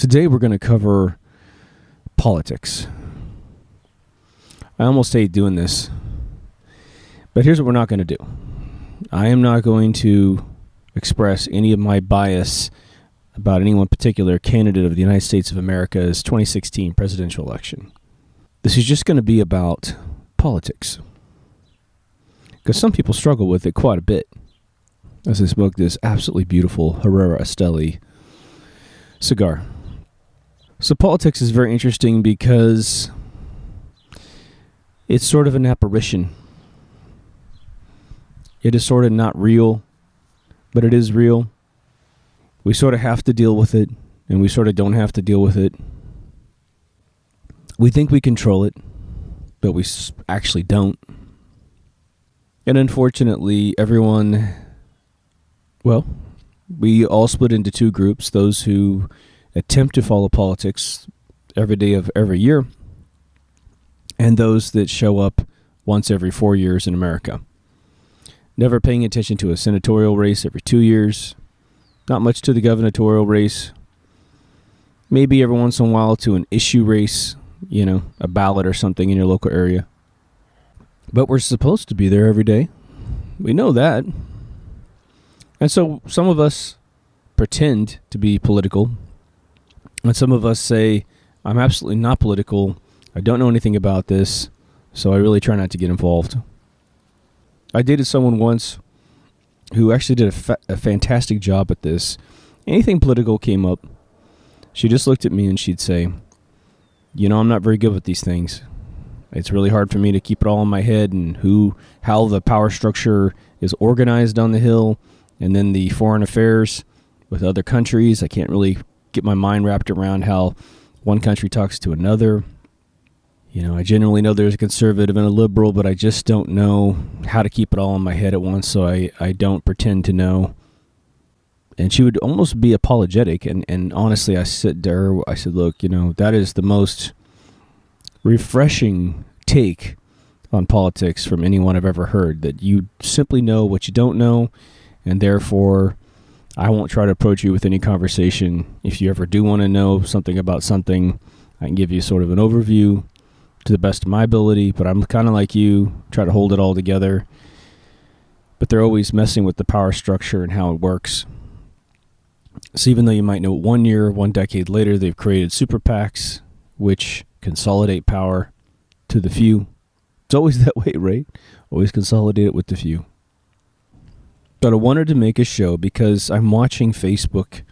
Today we're going to cover politics. I almost hate doing this, but here's what we're not going to do. I am not going to express any of my bias about any one particular candidate of the United States of America's 2016 presidential election. This is just going to be about politics, because some people struggle with it quite a bit. As I smoke this absolutely beautiful Herrera Esteli cigar. So politics is very interesting because it's sort of an apparition. It is sort of not real, but it is real. We sort of have to deal with it, and we sort of don't have to deal with it. We think we control it, but we actually don't. And unfortunately, we all split into two groups: those who attempt to follow politics every day of every year, and those that show up once every 4 years in America. Never paying attention to a senatorial race every 2 years, not much to the gubernatorial race, maybe every once in a while to an issue race, a ballot or something in your local area. But we're supposed to be there every day. We know that. And so some of us pretend to be political, and some of us say, I'm absolutely not political, I don't know anything about this, so I really try not to get involved. I dated someone once who actually did a fantastic job at this. Anything political came up, she just looked at me and she'd say, I'm not very good with these things. It's really hard for me to keep it all in my head and how the power structure is organized on the Hill, and then the foreign affairs with other countries. I can't really get my mind wrapped around how one country talks to another. I generally know there's a conservative and a liberal, but I just don't know how to keep it all in my head at once, so I don't pretend to know. And she would almost be apologetic, and honestly, I said to her, look, that is the most refreshing take on politics from anyone I've ever heard, that you simply know what you don't know, and therefore I won't try to approach you with any conversation. If you ever do want to know something about something, I can give you sort of an overview to the best of my ability, but I'm kind of like you, try to hold it all together. But they're always messing with the power structure and how it works. So even though you might know 1 year, 1 decade later, they've created super PACs, which consolidate power to the few. It's always that way, right? Always consolidate it with the few. But I wanted to make a show because I'm watching Facebook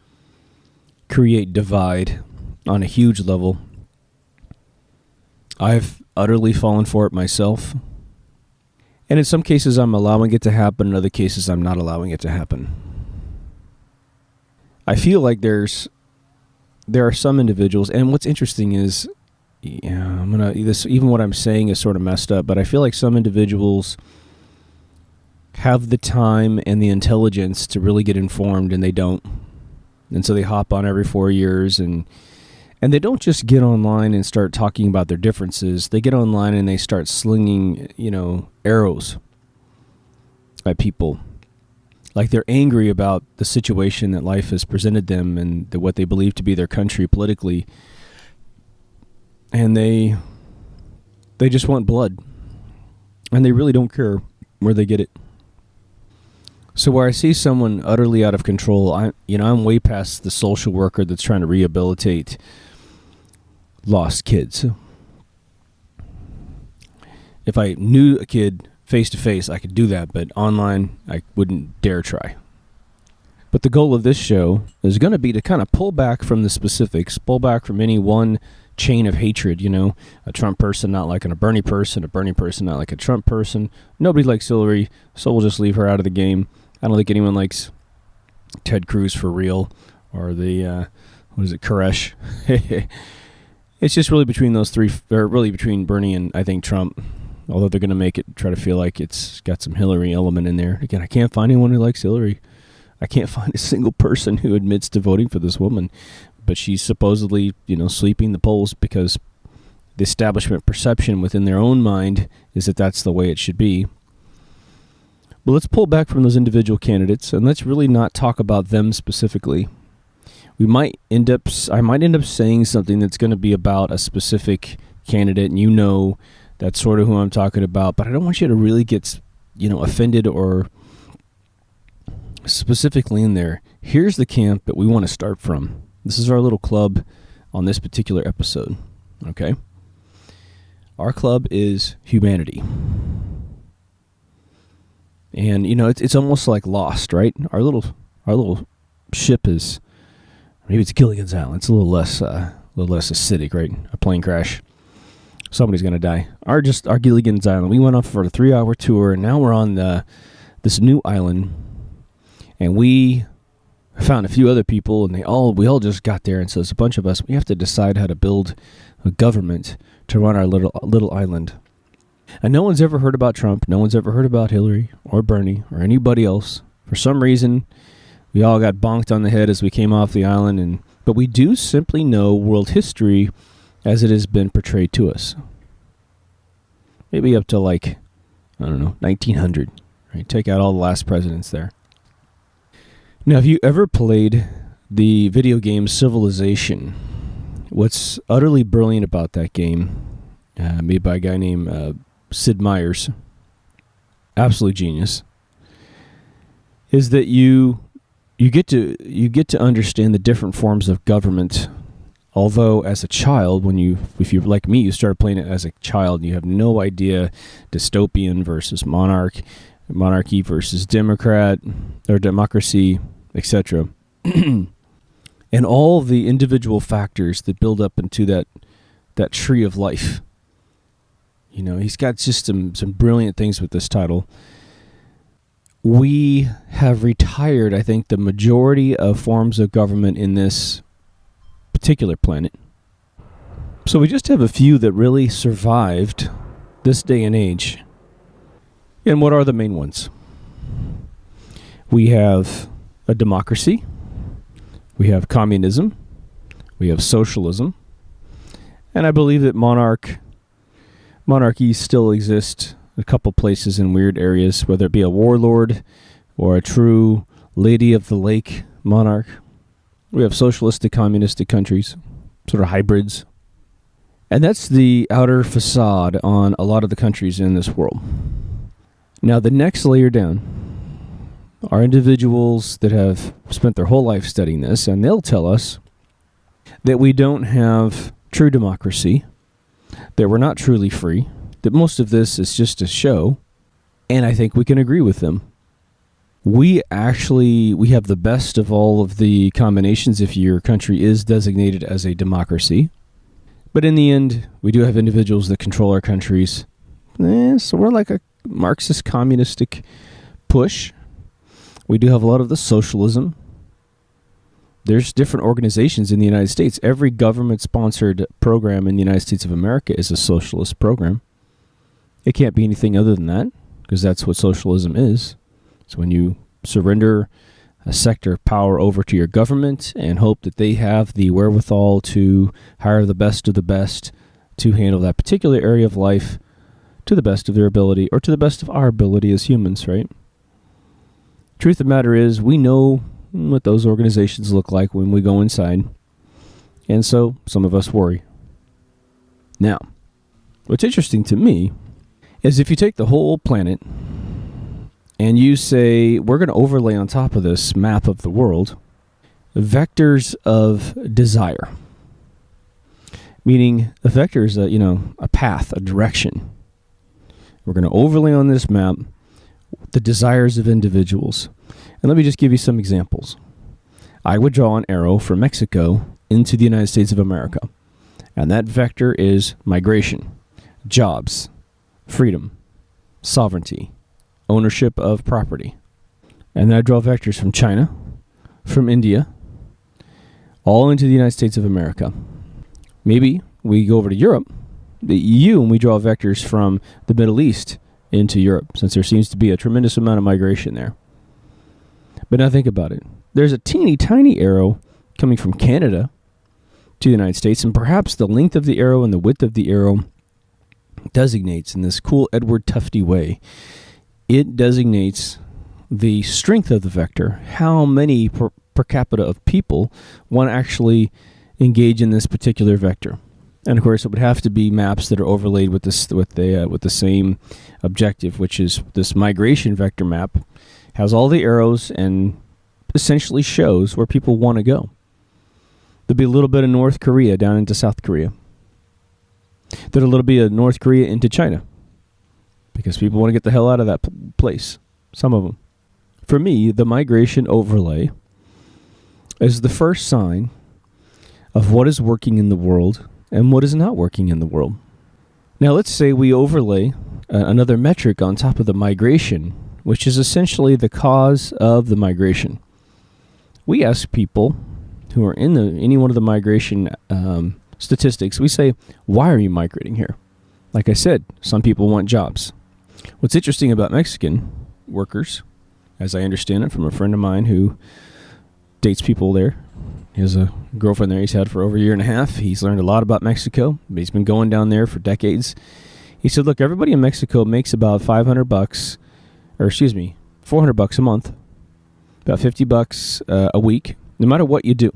create divide on a huge level. I've utterly fallen for it myself. And in some cases I'm allowing it to happen, in other cases I'm not allowing it to happen. I feel like there are some individuals, and what's interesting is, even what I'm saying is sort of messed up, but I feel like some individuals have the time and the intelligence to really get informed, and they don't. And so they hop on every 4 years, and they don't just get online and start talking about their differences. They get online and they start slinging, arrows at people. Like they're angry about the situation that life has presented them and what they believe to be their country politically. And they just want blood. And they really don't care where they get it. So where I see someone utterly out of control, I'm way past the social worker that's trying to rehabilitate lost kids. If I knew a kid face to face, I could do that, but online, I wouldn't dare try. But the goal of this show is going to be to kind of pull back from the specifics, pull back from any one chain of hatred, a Trump person not liking a Bernie person not like a Trump person. Nobody likes Hillary, so we'll just leave her out of the game. I don't think anyone likes Ted Cruz for real, or the, Koresh. It's just really between those three, or really between Bernie and, I think, Trump. Although they're going to make it, try to feel like it's got some Hillary element in there. Again, I can't find anyone who likes Hillary. I can't find a single person who admits to voting for this woman. But she's supposedly, sweeping the polls because the establishment perception within their own mind is that that's the way it should be. But let's pull back from those individual candidates and let's really not talk about them specifically. I might end up saying something that's going to be about a specific candidate, and that's sort of who I'm talking about, but I don't want you to really get, offended or specifically in there. Here's the camp that we want to start from. This is our little club on this particular episode, okay? Our club is humanity. And, it's almost like Lost, right? Our little ship is, maybe it's Gilligan's Island. It's a little less acidic, right? A plane crash. Somebody's going to die. Our Gilligan's Island. We went off for a 3-hour tour, and now we're on this new island. And we found a few other people, and we all just got there. And so it's a bunch of us. We have to decide how to build a government to run our little island. And no one's ever heard about Trump. No one's ever heard about Hillary or Bernie or anybody else. For some reason, we all got bonked on the head as we came off the island. But we do simply know world history as it has been portrayed to us. Maybe up to 1900. Right? Take out all the last presidents there. Now, if you ever played the video game Civilization, what's utterly brilliant about that game, made by a guy named Sid Meier's, absolute genius, is that you get to understand the different forms of government. Although as a child, if you're like me, you started playing it as a child, you have no idea dystopian versus monarchy versus democrat or democracy, etc. And all the individual factors that build up into that tree of life. He's got just some brilliant things with this title. We have retired, I think, the majority of forms of government in this particular planet. So we just have a few that really survived this day and age. And what are the main ones? We have a democracy. We have communism. We have socialism. And I believe that monarchies still exist a couple places in weird areas, whether it be a warlord or a true lady of the lake monarch. We have socialistic, communistic countries, sort of hybrids. And that's the outer facade on a lot of the countries in this world. Now, the next layer down are individuals that have spent their whole life studying this, and they'll tell us that we don't have true democracy, that we're not truly free, that most of this is just a show, and I think we can agree with them. We have the best of all of the combinations if your country is designated as a democracy. But in the end, we do have individuals that control our countries. So we're like a Marxist communistic push. We do have a lot of the socialism. There's different organizations in the United States. Every government-sponsored program in the United States of America is a socialist program. It can't be anything other than that, because that's what socialism is. So when you surrender a sector of power over to your government and hope that they have the wherewithal to hire the best of the best to handle that particular area of life to the best of their ability, or to the best of our ability as humans, right? Truth of the matter is, we know what those organizations look like when we go inside, and so some of us worry. Now, what's interesting to me is if you take the whole planet and you say, we're going to overlay on top of this map of the world vectors of desire. Meaning a vector is a path, a direction. We're going to overlay on this map the desires of individuals. And let me just give you some examples. I would draw an arrow from Mexico into the United States of America. And that vector is migration, jobs, freedom, sovereignty, ownership of property. And then I draw vectors from China, from India, all into the United States of America. Maybe we go over to Europe, the EU, and we draw vectors from the Middle East into Europe, since there seems to be a tremendous amount of migration there. But now think about it. There's a teeny tiny arrow coming from Canada to the United States, and perhaps the length of the arrow and the width of the arrow designates, in this cool Edward Tufte way, it designates the strength of the vector, how many per capita of people want to actually engage in this particular vector. And of course, it would have to be maps that are overlaid with the same objective, which is this migration vector map has all the arrows and essentially shows where people want to go. There'll be a little bit of North Korea down into South Korea. There'll a little bit of North Korea into China, because people want to get the hell out of that place. Some of them. For me, the migration overlay is the first sign of what is working in the world and what is not working in the world. Now, let's say we overlay another metric on top of the migration, which is essentially the cause of the migration. We ask people who are in any one of the migration statistics, we say, why are you migrating here? Like I said, some people want jobs. What's interesting about Mexican workers, as I understand it from a friend of mine who dates people there, he has a girlfriend there he's had for over a year and a half. He's learned a lot about Mexico. He's been going down there for decades. He said, look, everybody in Mexico makes about $400 a month, about $50 a week, no matter what you do.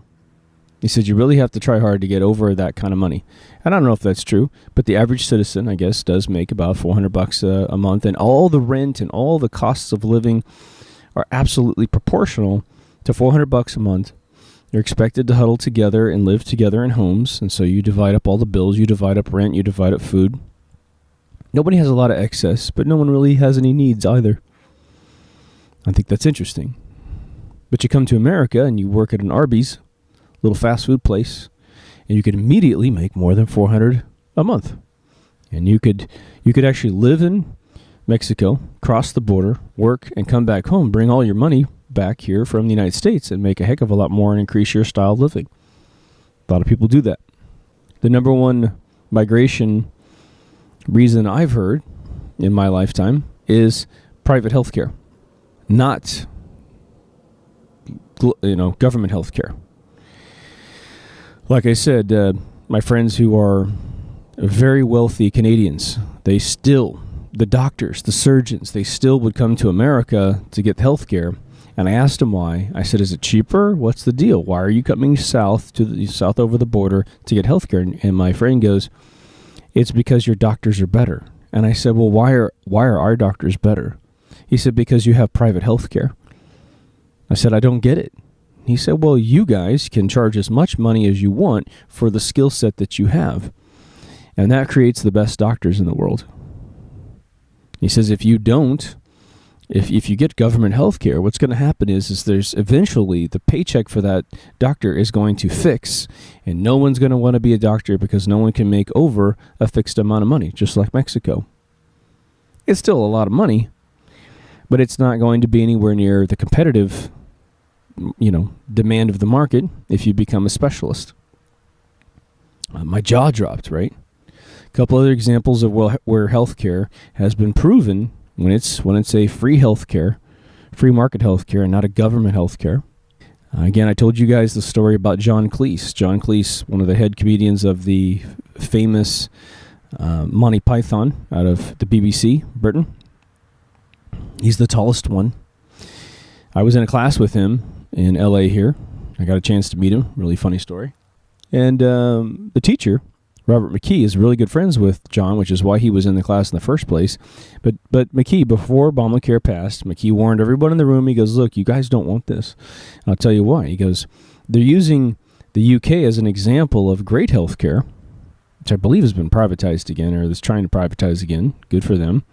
He said, you really have to try hard to get over that kind of money. And I don't know if that's true, but the average citizen, I guess, does make about $400 a month. And all the rent and all the costs of living are absolutely proportional to $400 a month. You're expected to huddle together and live together in homes. And so you divide up all the bills, you divide up rent, you divide up food. Nobody has a lot of excess, but no one really has any needs either. I think that's interesting. But you come to America and you work at an Arby's, little fast food place, and you could immediately make more than $400 a month. And you could actually live in Mexico, cross the border, work, and come back home, bring all your money back here from the United States and make a heck of a lot more and increase your style of living. A lot of people do that. The number one migration reason I've heard in my lifetime is private health care, not government health care. Like I said, my friends who are very wealthy Canadians, the doctors, the surgeons, they still would come to America to get health care. And I asked him why. I said, is it cheaper? What's the deal? Why are you coming south over the border to get health care? And my friend goes, it's because your doctors are better. And I said, well, why are our doctors better? He said, because you have private health care. I said, I don't get it. He said, well, you guys can charge as much money as you want for the skill set that you have. And that creates the best doctors in the world. He says, if you don't, if you get government health care, what's going to happen is there's eventually the paycheck for that doctor is going to fix, and no one's going to want to be a doctor because no one can make over a fixed amount of money, just like Mexico. It's still a lot of money, but it's not going to be anywhere near the competitive, demand of the market if you become a specialist. My jaw dropped, right? A couple other examples of where healthcare has been proven when it's a free healthcare, free market healthcare, and not a government healthcare. Again, I told you guys the story about John Cleese. John Cleese, one of the head comedians of the famous Monty Python out of the BBC, Britain. He's the tallest one. I was in a class with him in LA here. I got a chance to meet him. Really funny story. And the teacher, Robert McKee, is really good friends with John, which is why he was in the class in the first place. But McKee, before Obamacare passed, McKee warned everyone in the room. He goes, look, you guys don't want this. And I'll tell you why. He goes, they're using the UK as an example of great health care, which I believe has been privatized again, or is trying to privatize again. Good for them.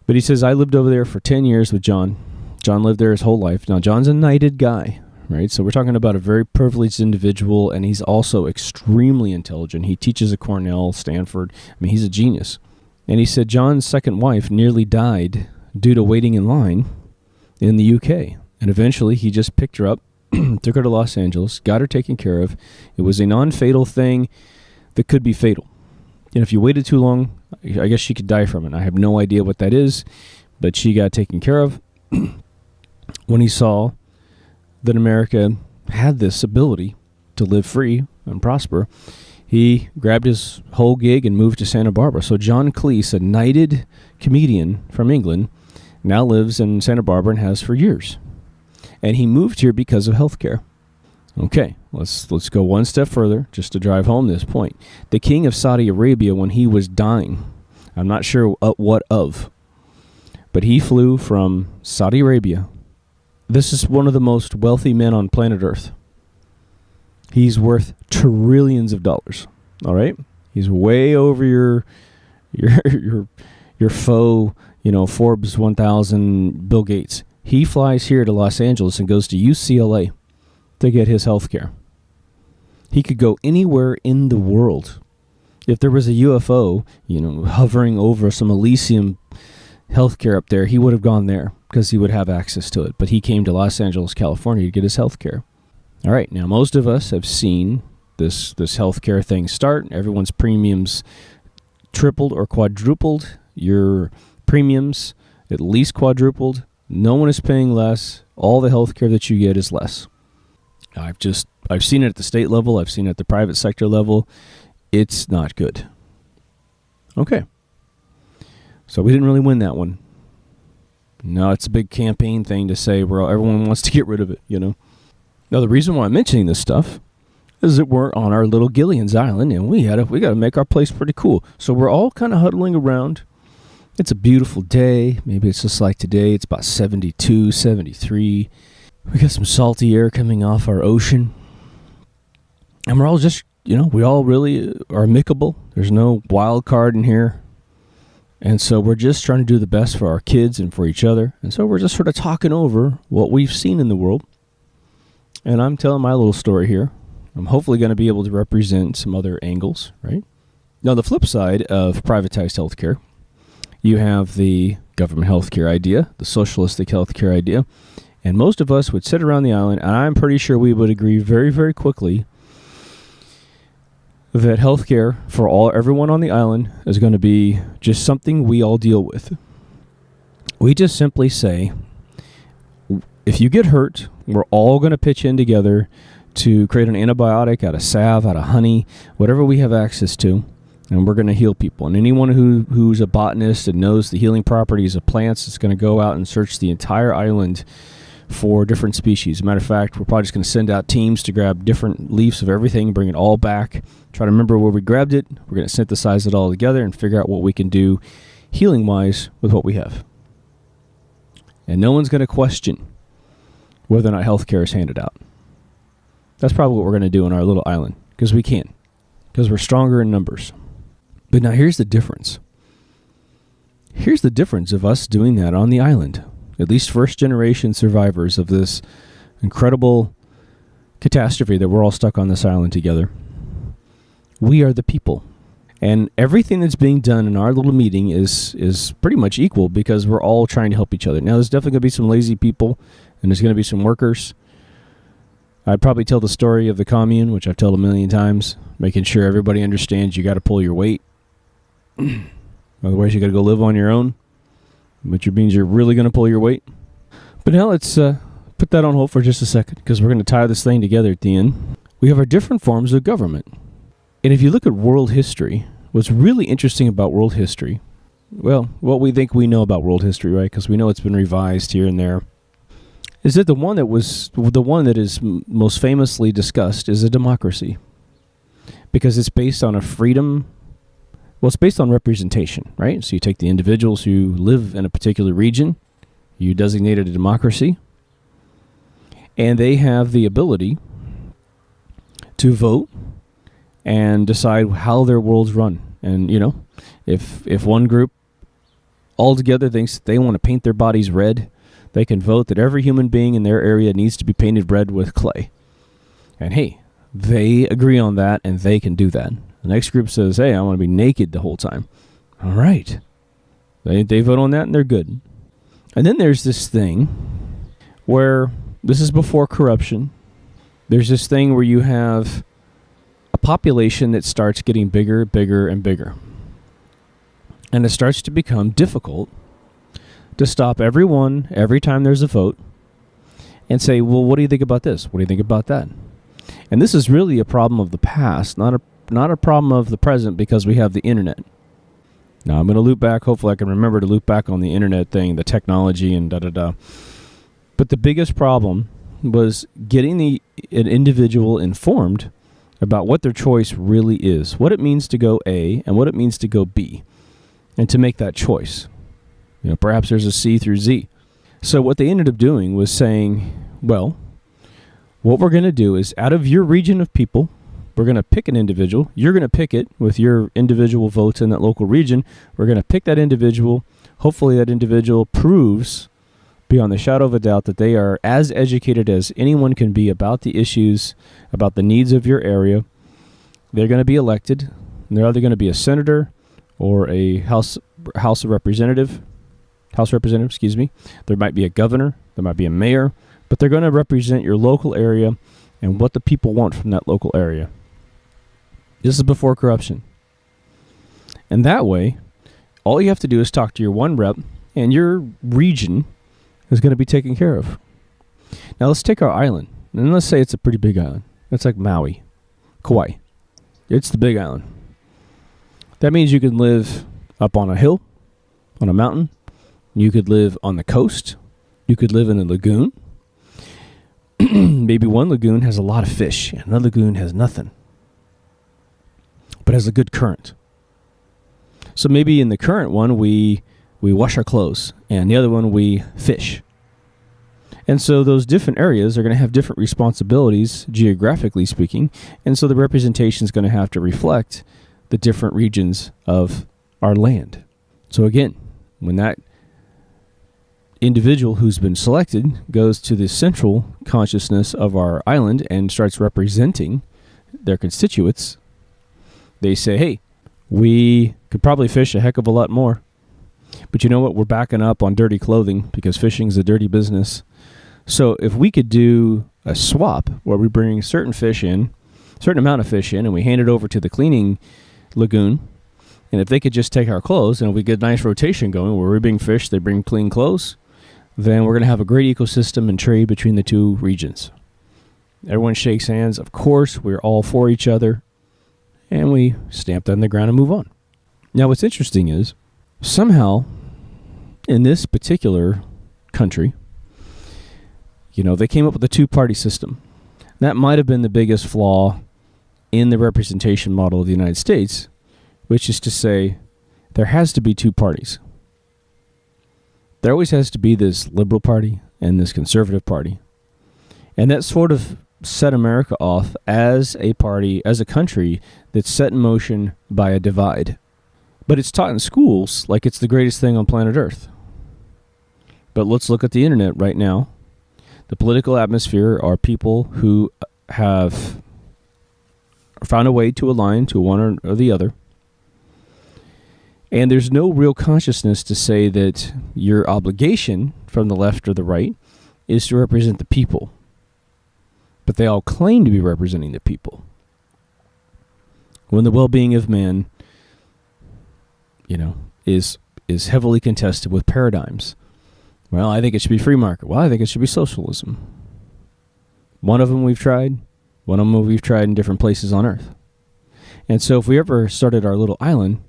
But he says, I lived over there for 10 years with John. John lived there his whole life. Now, John's a knighted guy, right? So we're talking about a very privileged individual, and he's also extremely intelligent. He teaches at Cornell, Stanford. I mean, he's a genius. And he said John's second wife nearly died due to waiting in line in the UK. And eventually he just picked her up, took her to Los Angeles, got her taken care of. It was a non-fatal thing that could be fatal. And if you waited too long, I guess she could die from it. I have no idea what that is, but she got taken care of. When he saw that America had this ability to live free and prosper, he grabbed his whole gig and moved to Santa Barbara. So John Cleese, a knighted comedian from England, now lives in Santa Barbara and has for years. And he moved here because of healthcare. Okay, let's go one step further just to drive home this point. The king of Saudi Arabia, when he was dying, I'm not sure what of, but he flew from Saudi Arabia. This is one of the most wealthy men on planet Earth. He's worth trillions of dollars. All right, he's way over your faux, Forbes 1000 Bill Gates. He flies here to Los Angeles and goes to UCLA to get his health care. He could go anywhere in the world. If there was a UFO, hovering over some Elysium healthcare up there, he would have gone there because he would have access to it. But he came to Los Angeles, California to get his healthcare. All right, now most of us have seen this healthcare thing start. Everyone's premiums tripled or quadrupled. Your premiums at least quadrupled. No one is paying less. All the healthcare that you get is less. I've seen it at the state level. I've seen it at the private sector level. It's not good. Okay. So we didn't really win that one. No, it's a big campaign thing to say where everyone wants to get rid of it, Now, the reason why I'm mentioning this stuff is that we're on our little Gillian's Island, and we got to make our place pretty cool. So we're all kind of huddling around. It's a beautiful day. Maybe it's just like today. It's about 72, 73. We got some salty air coming off our ocean. And we're all just, we all really are amicable. There's no wild card in here. And so we're just trying to do the best for our kids and for each other. And so we're just sort of talking over what we've seen in the world. And I'm telling my little story here. I'm hopefully going to be able to represent some other angles, right? Now, the flip side of privatized healthcare, you have the government healthcare idea, the socialistic healthcare idea. And most of us would sit around the island, and I'm pretty sure we would agree very, very quickly that healthcare for everyone on the island is going to be just something we all deal with. We just simply say, if you get hurt, we're all going to pitch in together to create an antibiotic out of salve, out of honey, whatever we have access to, and we're going to heal people. And anyone who's a botanist and knows the healing properties of plants is going to go out and search the entire island for different species. As a matter of fact, we're probably just going to send out teams to grab different leaves of everything, bring it all back, try to remember where we grabbed it. We're going to synthesize it all together and figure out what we can do healing-wise with what we have. And no one's going to question whether or not healthcare is handed out. That's probably what we're going to do on our little island, because we can, because we're stronger in numbers. But now here's the difference. Here's the difference of us doing that on the island. At least first-generation survivors of this incredible catastrophe that we're all stuck on this island together. We are the people. And everything that's being done in our little meeting is pretty much equal because we're all trying to help each other. Now, there's definitely going to be some lazy people, and there's going to be some workers. I'd probably tell the story of the commune, which I've told a million times, making sure everybody understands you got to pull your weight. Otherwise, you got to go live on your own, which means you're really going to pull your weight. But now let's put that on hold for just a second, because we're going to tie this thing together at the end. We have our different forms of government. And if you look at world history, what's really interesting about world history, well, what we think we know about world history, right? Because we know it's been revised here and there, is that the one that is most famously discussed is a democracy. Because it's based on a freedom. Well, it's based on representation, right? So you take the individuals who live in a particular region, you designate it a democracy, and they have the ability to vote and decide how their world's run. And, if one group altogether thinks they want to paint their bodies red, they can vote that every human being in their area needs to be painted red with clay. And hey, they agree on that, and they can do that. The next group says, hey, I want to be naked the whole time. All right. They vote on that, and they're good. And then there's this thing where, this is before corruption, there's this thing where you have a population that starts getting bigger, bigger, and bigger. And it starts to become difficult to stop everyone every time there's a vote and say, well, what do you think about this? What do you think about that? And this is really a problem of the past, not a problem of the present, because we have the internet. Now, I'm going to loop back. Hopefully I can remember to loop back on the internet thing, the technology and da-da-da. But the biggest problem was getting an individual informed about what their choice really is, what it means to go A and what it means to go B, and to make that choice. Perhaps there's a C through Z. So what they ended up doing was saying, well, what we're going to do is out of your region of people, we're going to pick an individual. You're going to pick it with your individual votes in that local region. We're going to pick that individual. Hopefully that individual proves beyond the shadow of a doubt that they are as educated as anyone can be about the issues, about the needs of your area. They're going to be elected. And they're either going to be a senator or a House representative. There might be a governor. There might be a mayor. But they're going to represent your local area and what the people want from that local area. This is before corruption. And that way, all you have to do is talk to your one rep, and your region is going to be taken care of. Now let's take our island, and let's say it's a pretty big island. It's like Maui, Kauai. It's the big island. That means you can live up on a hill, on a mountain. You could live on the coast. You could live in a lagoon. Maybe one lagoon has a lot of fish, and another lagoon has nothing, but has a good current. So maybe in the current one, we wash our clothes, and the other one we fish. And so those different areas are going to have different responsibilities, geographically speaking, and so the representation is going to have to reflect the different regions of our land. So again, when that individual who's been selected goes to the central consciousness of our island and starts representing their constituents, they say, hey, we could probably fish a heck of a lot more. But you know what? We're backing up on dirty clothing because fishing is a dirty business. So if we could do a swap where we bring certain amount of fish in, and we hand it over to the cleaning lagoon, and if they could just take our clothes and we get a nice rotation going where we bring fish, they bring clean clothes, then we're going to have a great ecosystem and trade between the two regions. Everyone shakes hands. Of course, we're all for each other. And we stamp that in the ground and move on. Now, what's interesting is, somehow, in this particular country, they came up with a two-party system. That might have been the biggest flaw in the representation model of the United States, which is to say, there has to be two parties. There always has to be this liberal party and this conservative party. And that sort of set America off as a party, as a country that's set in motion by a divide. But it's taught in schools like it's the greatest thing on planet Earth. But let's look at the internet right now. The political atmosphere are people who have found a way to align to one or the other. And there's no real consciousness to say that your obligation from the left or the right is to represent the people. But they all claim to be representing the people. When the well-being of man, is heavily contested with paradigms. Well, I think it should be free market. Well, I think it should be socialism. One of them we've tried. One of them we've tried in different places on Earth. And so if we ever started our little island,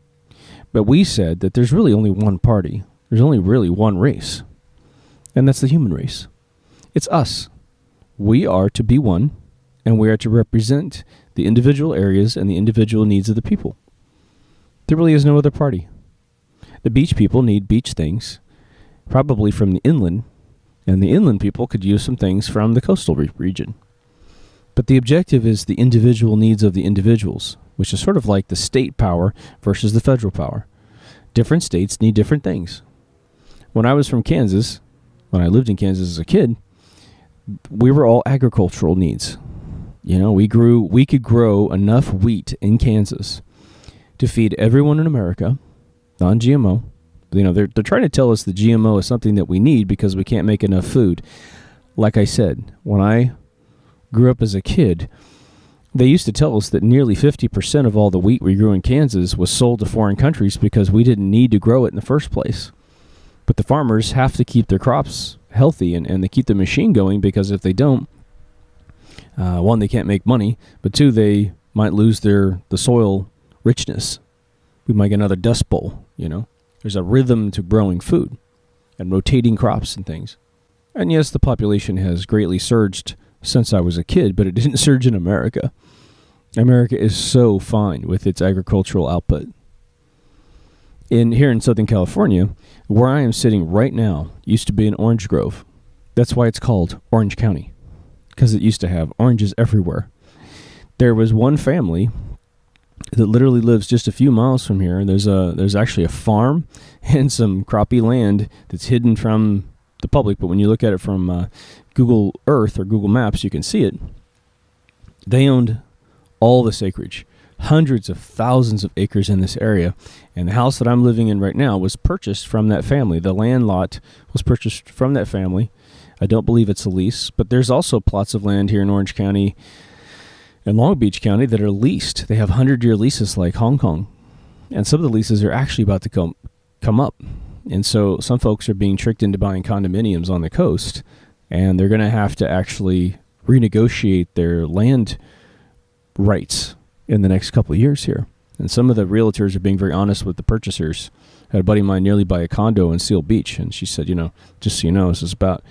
but we said that there's really only one party. There's only really one race. And that's the human race. It's us. We are to be one, and we are to represent the individual areas and the individual needs of the people. There really is no other party. The beach people need beach things, probably from the inland, and the inland people could use some things from the coastal region. But the objective is the individual needs of the individuals, which is sort of like the state power versus the federal power. Different states need different things. When I was from Kansas, when I lived in Kansas as a kid, we were all agricultural needs. We could grow enough wheat in Kansas to feed everyone in America, non-GMO. They're trying to tell us the GMO is something that we need because we can't make enough food. Like I said, when I grew up as a kid, they used to tell us that nearly 50% of all the wheat we grew in Kansas was sold to foreign countries because we didn't need to grow it in the first place. But the farmers have to keep their crops healthy and they keep the machine going because if they don't, one, they can't make money, but two, they might lose the soil richness. We might get another dust bowl, There's a rhythm to growing food and rotating crops and things. And yes, the population has greatly surged since I was a kid, but it didn't surge in America. America is so fine with its agricultural output. Here in Southern California, where I am sitting right now, used to be an orange grove. That's why it's called Orange County, because it used to have oranges everywhere. There was one family that literally lives just a few miles from here. There's actually a farm and some crappie land that's hidden from the public, but when you look at it from Google Earth or Google Maps, you can see it. They owned all this acreage, hundreds of thousands of acres in this area, and the house that I'm living in right now was purchased from that family. The land lot was purchased from that family. I don't believe it's a lease, but there's also plots of land here in Orange County and Long Beach County that are leased. They have 100-year leases like Hong Kong, and some of the leases are actually about to come up. And so some folks are being tricked into buying condominiums on the coast, and they're going to have to actually renegotiate their land rights in the next couple of years here. And some of the realtors are being very honest with the purchasers. I had a buddy of mine nearly buy a condo in Seal Beach, and she said, just so you know, this is about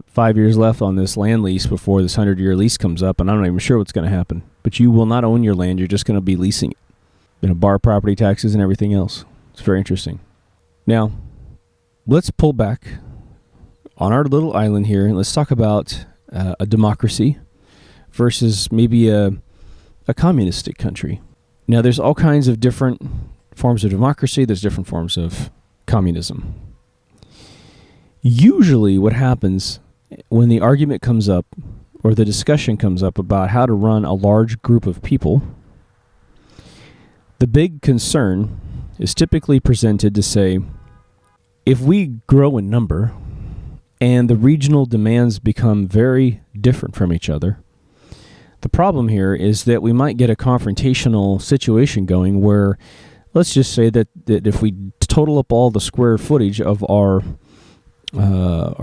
5 years left on this land lease before this 100-year lease comes up, and I'm not even sure what's going to happen. But you will not own your land. You're just going to be leasing it. Bar property taxes and everything else. It's very interesting. Now, let's pull back on our little island here, and let's talk about a democracy versus maybe a communistic country. Now, there's all kinds of different forms of democracy. There's different forms of communism. Usually what happens when the argument comes up or the discussion comes up about how to run a large group of people, the big concern is typically presented to say, if we grow in number and the regional demands become very different from each other, the problem here is that we might get a confrontational situation going where, let's just say that if we total up all the square footage of our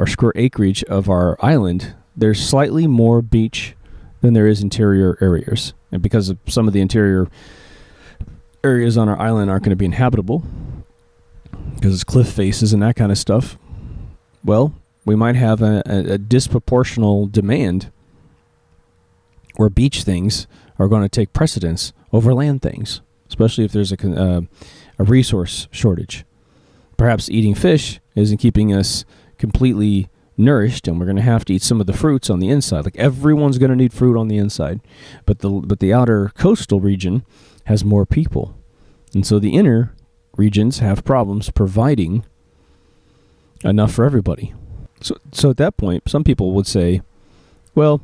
square acreage of our island, there's slightly more beach than there is interior areas. And because of some of the interior areas on our island aren't going to be inhabitable, because it's cliff faces and that kind of stuff, well, we might have a disproportional demand where beach things are going to take precedence over land things, especially if there's a resource shortage. Perhaps eating fish isn't keeping us completely nourished, and we're going to have to eat some of the fruits on the inside. Like, everyone's going to need fruit on the inside, but the outer coastal region has more people, and so the inner regions have problems providing enough for everybody. So at that point, some people would say, well,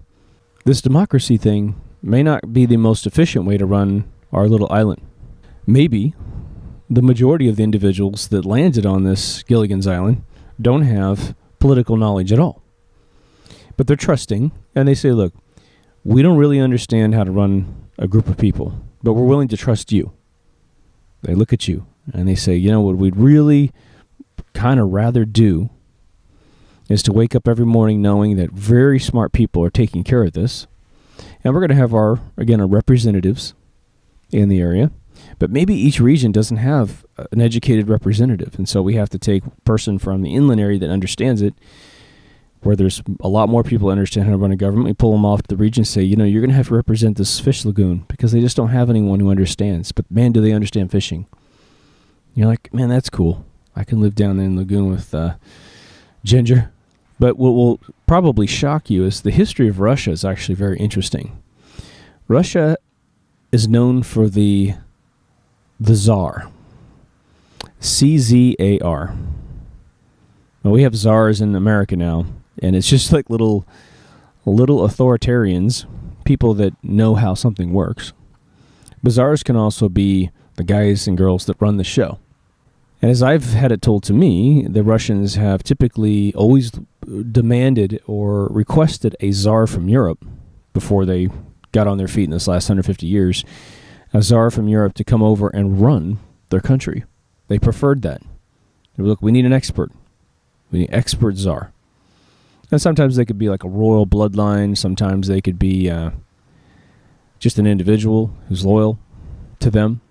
this democracy thing may not be the most efficient way to run our little island. Maybe the majority of the individuals that landed on this Gilligan's Island don't have political knowledge at all. But they're trusting, and they say, look, we don't really understand how to run a group of people, but we're willing to trust you. They look at you, and they say, what we'd really kind of rather do is to wake up every morning knowing that very smart people are taking care of this. And we're going to have our representatives in the area. But maybe each region doesn't have an educated representative. And so we have to take a person from the inland area that understands it, where there's a lot more people that understand how to run a government. We pull them off to the region and say, you're going to have to represent this fish lagoon because they just don't have anyone who understands. But man, do they understand fishing. You're like, man, that's cool. I can live down there in the lagoon with Ginger. But what will probably shock you is the history of Russia is actually very interesting. Russia is known for the Tsar. C-Z-A-R. Well, we have czars in America now, and it's just like little authoritarians, people that know how something works. But czars can also be the guys and girls that run the show. And as I've had it told to me, the Russians have typically always demanded or requested a czar from Europe before they got on their feet in this last 150 years, a czar from Europe to come over and run their country. They preferred that. They were, look, we need an expert. We need an expert czar. And sometimes they could be like a royal bloodline. Sometimes they could be just an individual who's loyal to them.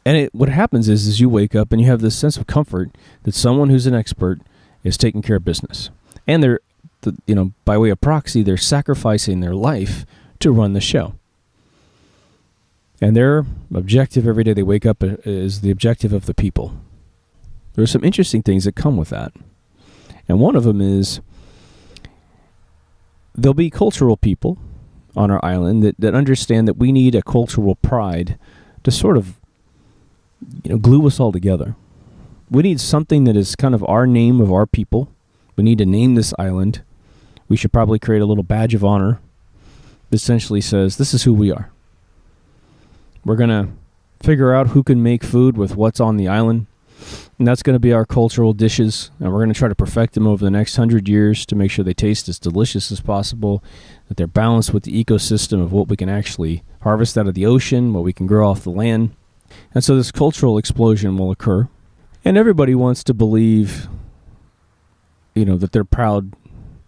And what happens is you wake up and you have this sense of comfort that someone who's an expert is taking care of business. And they're by way of proxy, they're sacrificing their life to run the show. And their objective every day they wake up is the objective of the people. There are some interesting things that come with that. And one of them is there'll be cultural people on our island that understand that we need a cultural pride to sort of glue us all together. We need something that is kind of our name of our people. We need to name this island. We should probably create a little badge of honor that essentially says, this is who we are. We're going to figure out who can make food with what's on the island. And that's going to be our cultural dishes. And we're going to try to perfect them over the next 100 years to make sure they taste as delicious as possible, that they're balanced with the ecosystem of what we can actually harvest out of the ocean, what we can grow off the land. And so this cultural explosion will occur. And everybody wants to believe, that they're proud,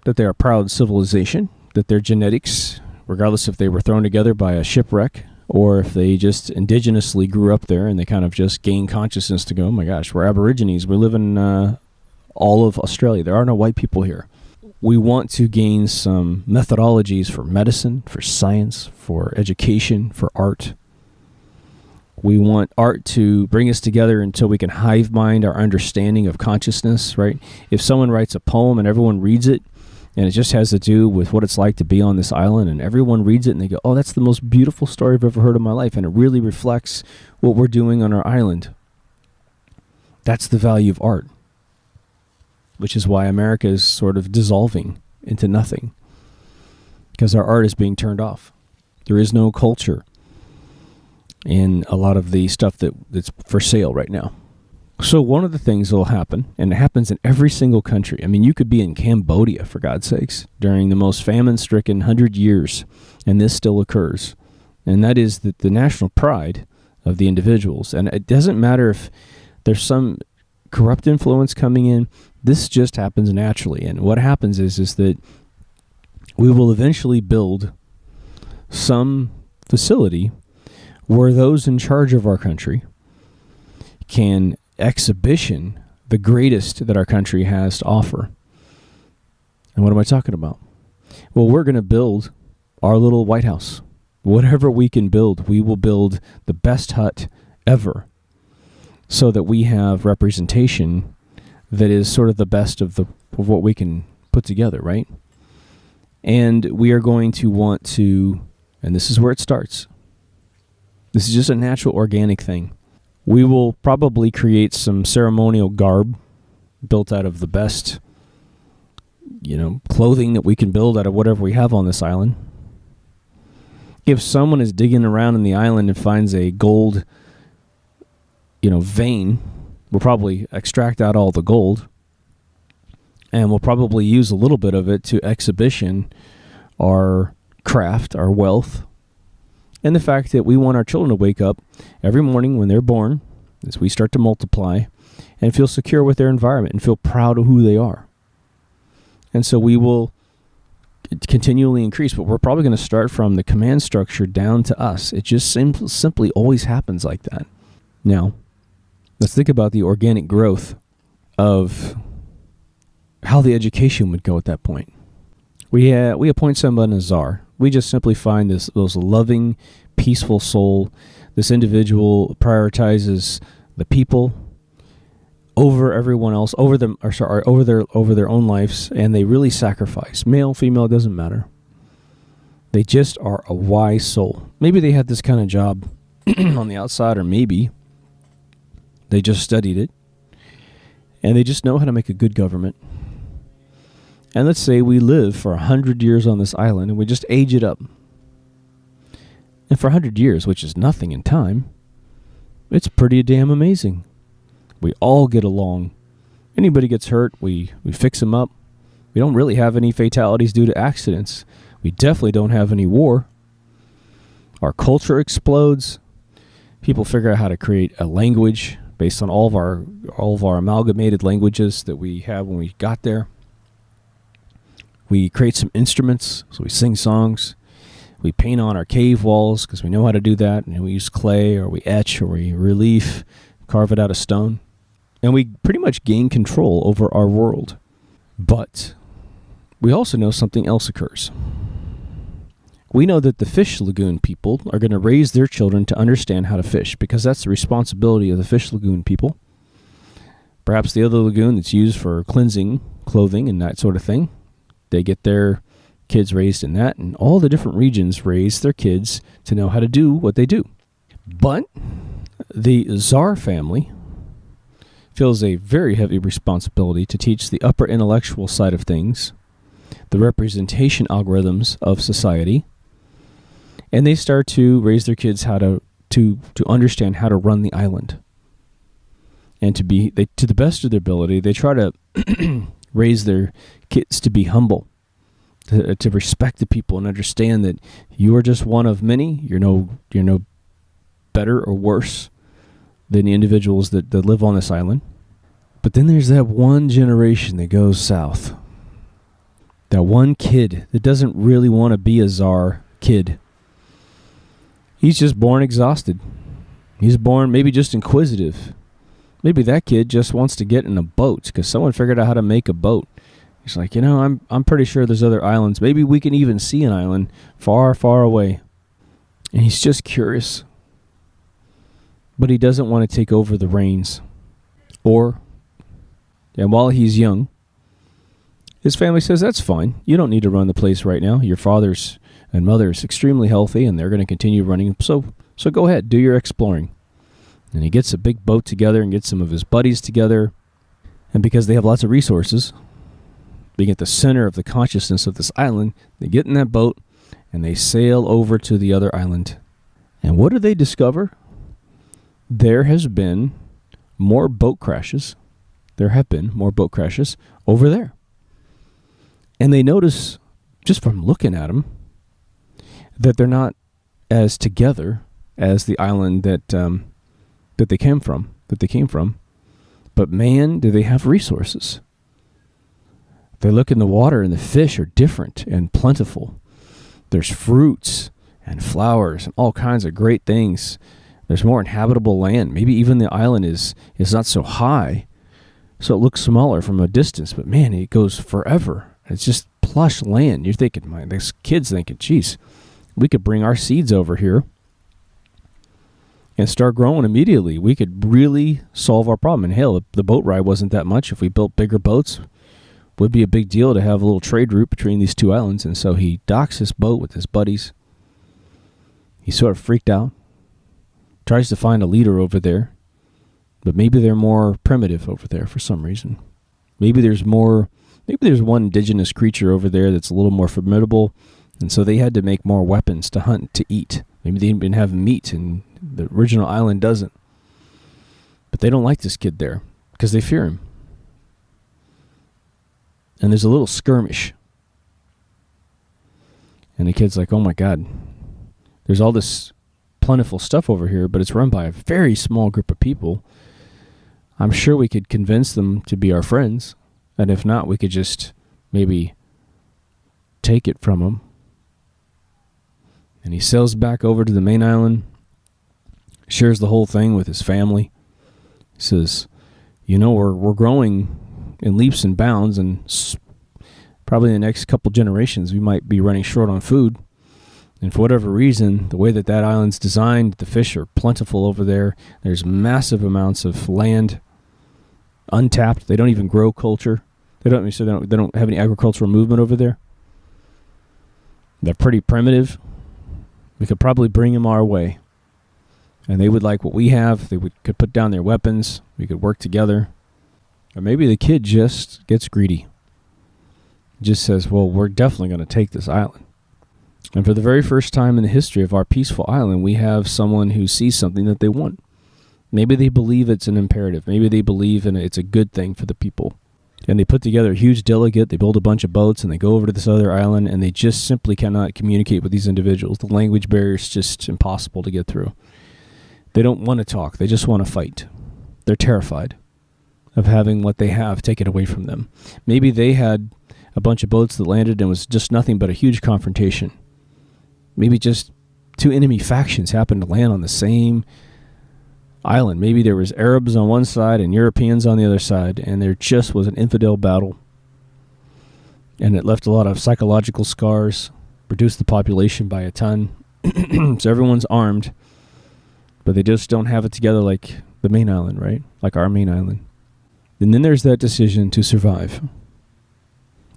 that they are a proud civilization, that their genetics, regardless if they were thrown together by a shipwreck or if they just indigenously grew up there and they kind of just gained consciousness to go, oh my gosh, we're Aborigines. We live in all of Australia. There are no white people here. We want to gain some methodologies for medicine, for science, for education, for art. We want art to bring us together until we can hive mind our understanding of consciousness, right? If someone writes a poem and everyone reads it, and it just has to do with what it's like to be on this island, and everyone reads it and they go, oh, that's the most beautiful story I've ever heard in my life, and it really reflects what we're doing on our island. That's the value of art, which is why America is sort of dissolving into nothing, because our art is being turned off. There is no culture in a lot of the stuff that's for sale right now. So one of the things that will happen, and it happens in every single country. I mean, you could be in Cambodia, for God's sakes, during the most famine-stricken 100 years, and this still occurs. And that is the national pride of the individuals. And it doesn't matter if there's some corrupt influence coming in. This just happens naturally. And what happens is that we will eventually build some facility where those in charge of our country can exhibition the greatest that our country has to offer. And what am I talking about? Well, we're going to build our little White House. Whatever we can build, we will build the best hut ever so that we have representation that is sort of the best of what we can put together, right? And we are going to want to, and this is where it starts. This is just a natural, organic thing. We will probably create some ceremonial garb built out of the best, clothing that we can build out of whatever we have on this island. If someone is digging around in the island and finds a gold, vein, we'll probably extract out all the gold, and we'll probably use a little bit of it to exhibition our craft, our wealth, and the fact that we want our children to wake up every morning when they're born, as we start to multiply, and feel secure with their environment and feel proud of who they are. And so we will continually increase, but we're probably going to start from the command structure down to us. It just simply always happens like that. Now, let's think about the organic growth of how the education would go at that point. We appoint someone as czar. We just simply find those loving, peaceful soul. This individual prioritizes the people over everyone else, over their own lives, and they really sacrifice. Male, female, doesn't matter. They just are a wise soul. Maybe they had this kind of job on the outside, or maybe they just studied it, and they just know how to make a good government. And let's say we live for 100 years on this island, and we just age it up. And for 100 years, which is nothing in time, it's pretty damn amazing. We all get along. Anybody gets hurt, we fix them up. We don't really have any fatalities due to accidents. We definitely don't have any war. Our culture explodes. People figure out how to create a language based on all of our amalgamated languages that we have when we got there. We create some instruments, so we sing songs. We paint on our cave walls because we know how to do that. And we use clay, or we etch, or we relief, carve it out of stone. And we pretty much gain control over our world. But we also know something else occurs. We know that the fish lagoon people are going to raise their children to understand how to fish, because that's the responsibility of the fish lagoon people. Perhaps the other lagoon that's used for cleansing clothing and that sort of thing, they get their kids raised in that, and all the different regions raise their kids to know how to do what they do. But the Tsar family feels a very heavy responsibility to teach the upper intellectual side of things, the representation algorithms of society, and they start to raise their kids how to understand how to run the island. And to the best of their ability, they try to raise their kids to be humble, to respect the people and understand that you are just one of many. You're no better or worse than the individuals that live on this island. But then there's that one generation that goes south. That one kid that doesn't really want to be a czar kid. He's just born exhausted. He's born maybe just inquisitive. Maybe that kid just wants to get in a boat because someone figured out how to make a boat. He's like, I'm pretty sure there's other islands. Maybe we can even see an island far, far away. And he's just curious. But he doesn't want to take over the reins. And while he's young, his family says, that's fine. You don't need to run the place right now. Your father's and mother's extremely healthy, and they're going to continue running. So go ahead, do your exploring. And he gets a big boat together and gets some of his buddies together. And because they have lots of resources, being at the center of the consciousness of this island, they get in that boat and they sail over to the other island. And what do they discover? There have been more boat crashes over there. And they notice, just from looking at them, that they're not as together as the island that they came from. But man, do they have resources. They look in the water and the fish are different and plentiful. There's fruits and flowers and all kinds of great things. There's more inhabitable land. Maybe even the island is not so high, so it looks smaller from a distance. But man, it goes forever. It's just plush land. You're thinking, this kid's thinking, geez, we could bring our seeds over here and start growing immediately. We could really solve our problem. And hell, the boat ride wasn't that much. If we built bigger boats, it would be a big deal to have a little trade route between these two islands. And so he docks his boat with his buddies. He's sort of freaked out. Tries to find a leader over there. But maybe they're more primitive over there for some reason. Maybe there's one indigenous creature over there that's a little more formidable. And so they had to make more weapons to hunt, to eat. Maybe they didn't have meat, and the original island doesn't. But they don't like this kid there because they fear him. And there's a little skirmish. And the kid's like, oh my God, there's all this plentiful stuff over here, but it's run by a very small group of people. I'm sure we could convince them to be our friends. And if not, we could just maybe take it from them. And he sails back over to the main island, shares the whole thing with his family. He says, we're growing in leaps and bounds, and probably in the next couple generations, we might be running short on food. And for whatever reason, the way that island's designed, the fish are plentiful over there. There's massive amounts of land untapped. They don't even grow culture. They don't have any agricultural movement over there. They're pretty primitive. We could probably bring them our way. And they would like what we have. They could put down their weapons. We could work together. Or maybe the kid just gets greedy. Just says, well, we're definitely going to take this island. And for the very first time in the history of our peaceful island, we have someone who sees something that they want. Maybe they believe it's an imperative. Maybe they believe it's a good thing for the people. And they put together a huge delegate, they build a bunch of boats, and they go over to this other island, and they just simply cannot communicate with these individuals. The language barrier is just impossible to get through. They don't want to talk. They just want to fight. They're terrified of having what they have taken away from them. Maybe they had a bunch of boats that landed and was just nothing but a huge confrontation. Maybe just two enemy factions happened to land on the same island. Maybe there was Arabs on one side and Europeans on the other side, and there just was an infidel battle. And it left a lot of psychological scars, reduced the population by a ton. So everyone's armed, but they just don't have it together like the main island, right? Like our main island. And then there's that decision to survive.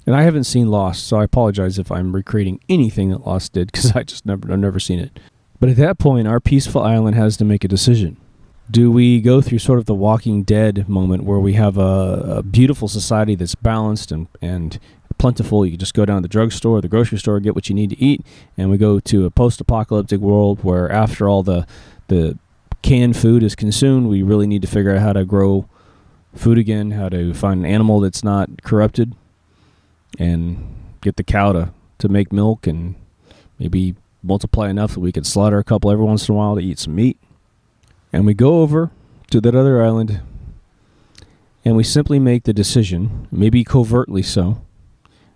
And I haven't seen Lost, so I apologize if I'm recreating anything that Lost did, because I've never seen it. But at that point, our peaceful island has to make a decision. Do we go through sort of the Walking Dead moment where we have a beautiful society that's balanced and plentiful? You can just go down to the drugstore, the grocery store, get what you need to eat, and we go to a post-apocalyptic world where after all the canned food is consumed, we really need to figure out how to grow food again, how to find an animal that's not corrupted, and get the cow to make milk and maybe multiply enough that we can slaughter a couple every once in a while to eat some meat. And we go over to that other island and we simply make the decision, maybe covertly so,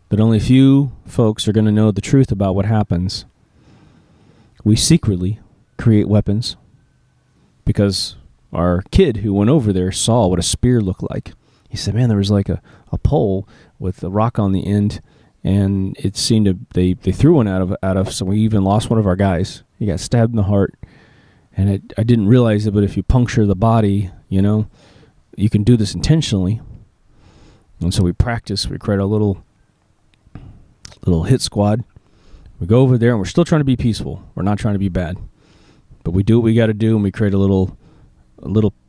that only a few folks are going to know the truth about what happens. We secretly create weapons because our kid who went over there saw what a spear looked like. He said, man, there was like a pole with a rock on the end, and it seemed to, they threw one out of, so we even lost one of our guys. He got stabbed in the heart, and I didn't realize it, but if you puncture the body, you can do this intentionally. And so we practice, we create a little hit squad. We go over there, and we're still trying to be peaceful. We're not trying to be bad. But we do what we got to do, and we create a little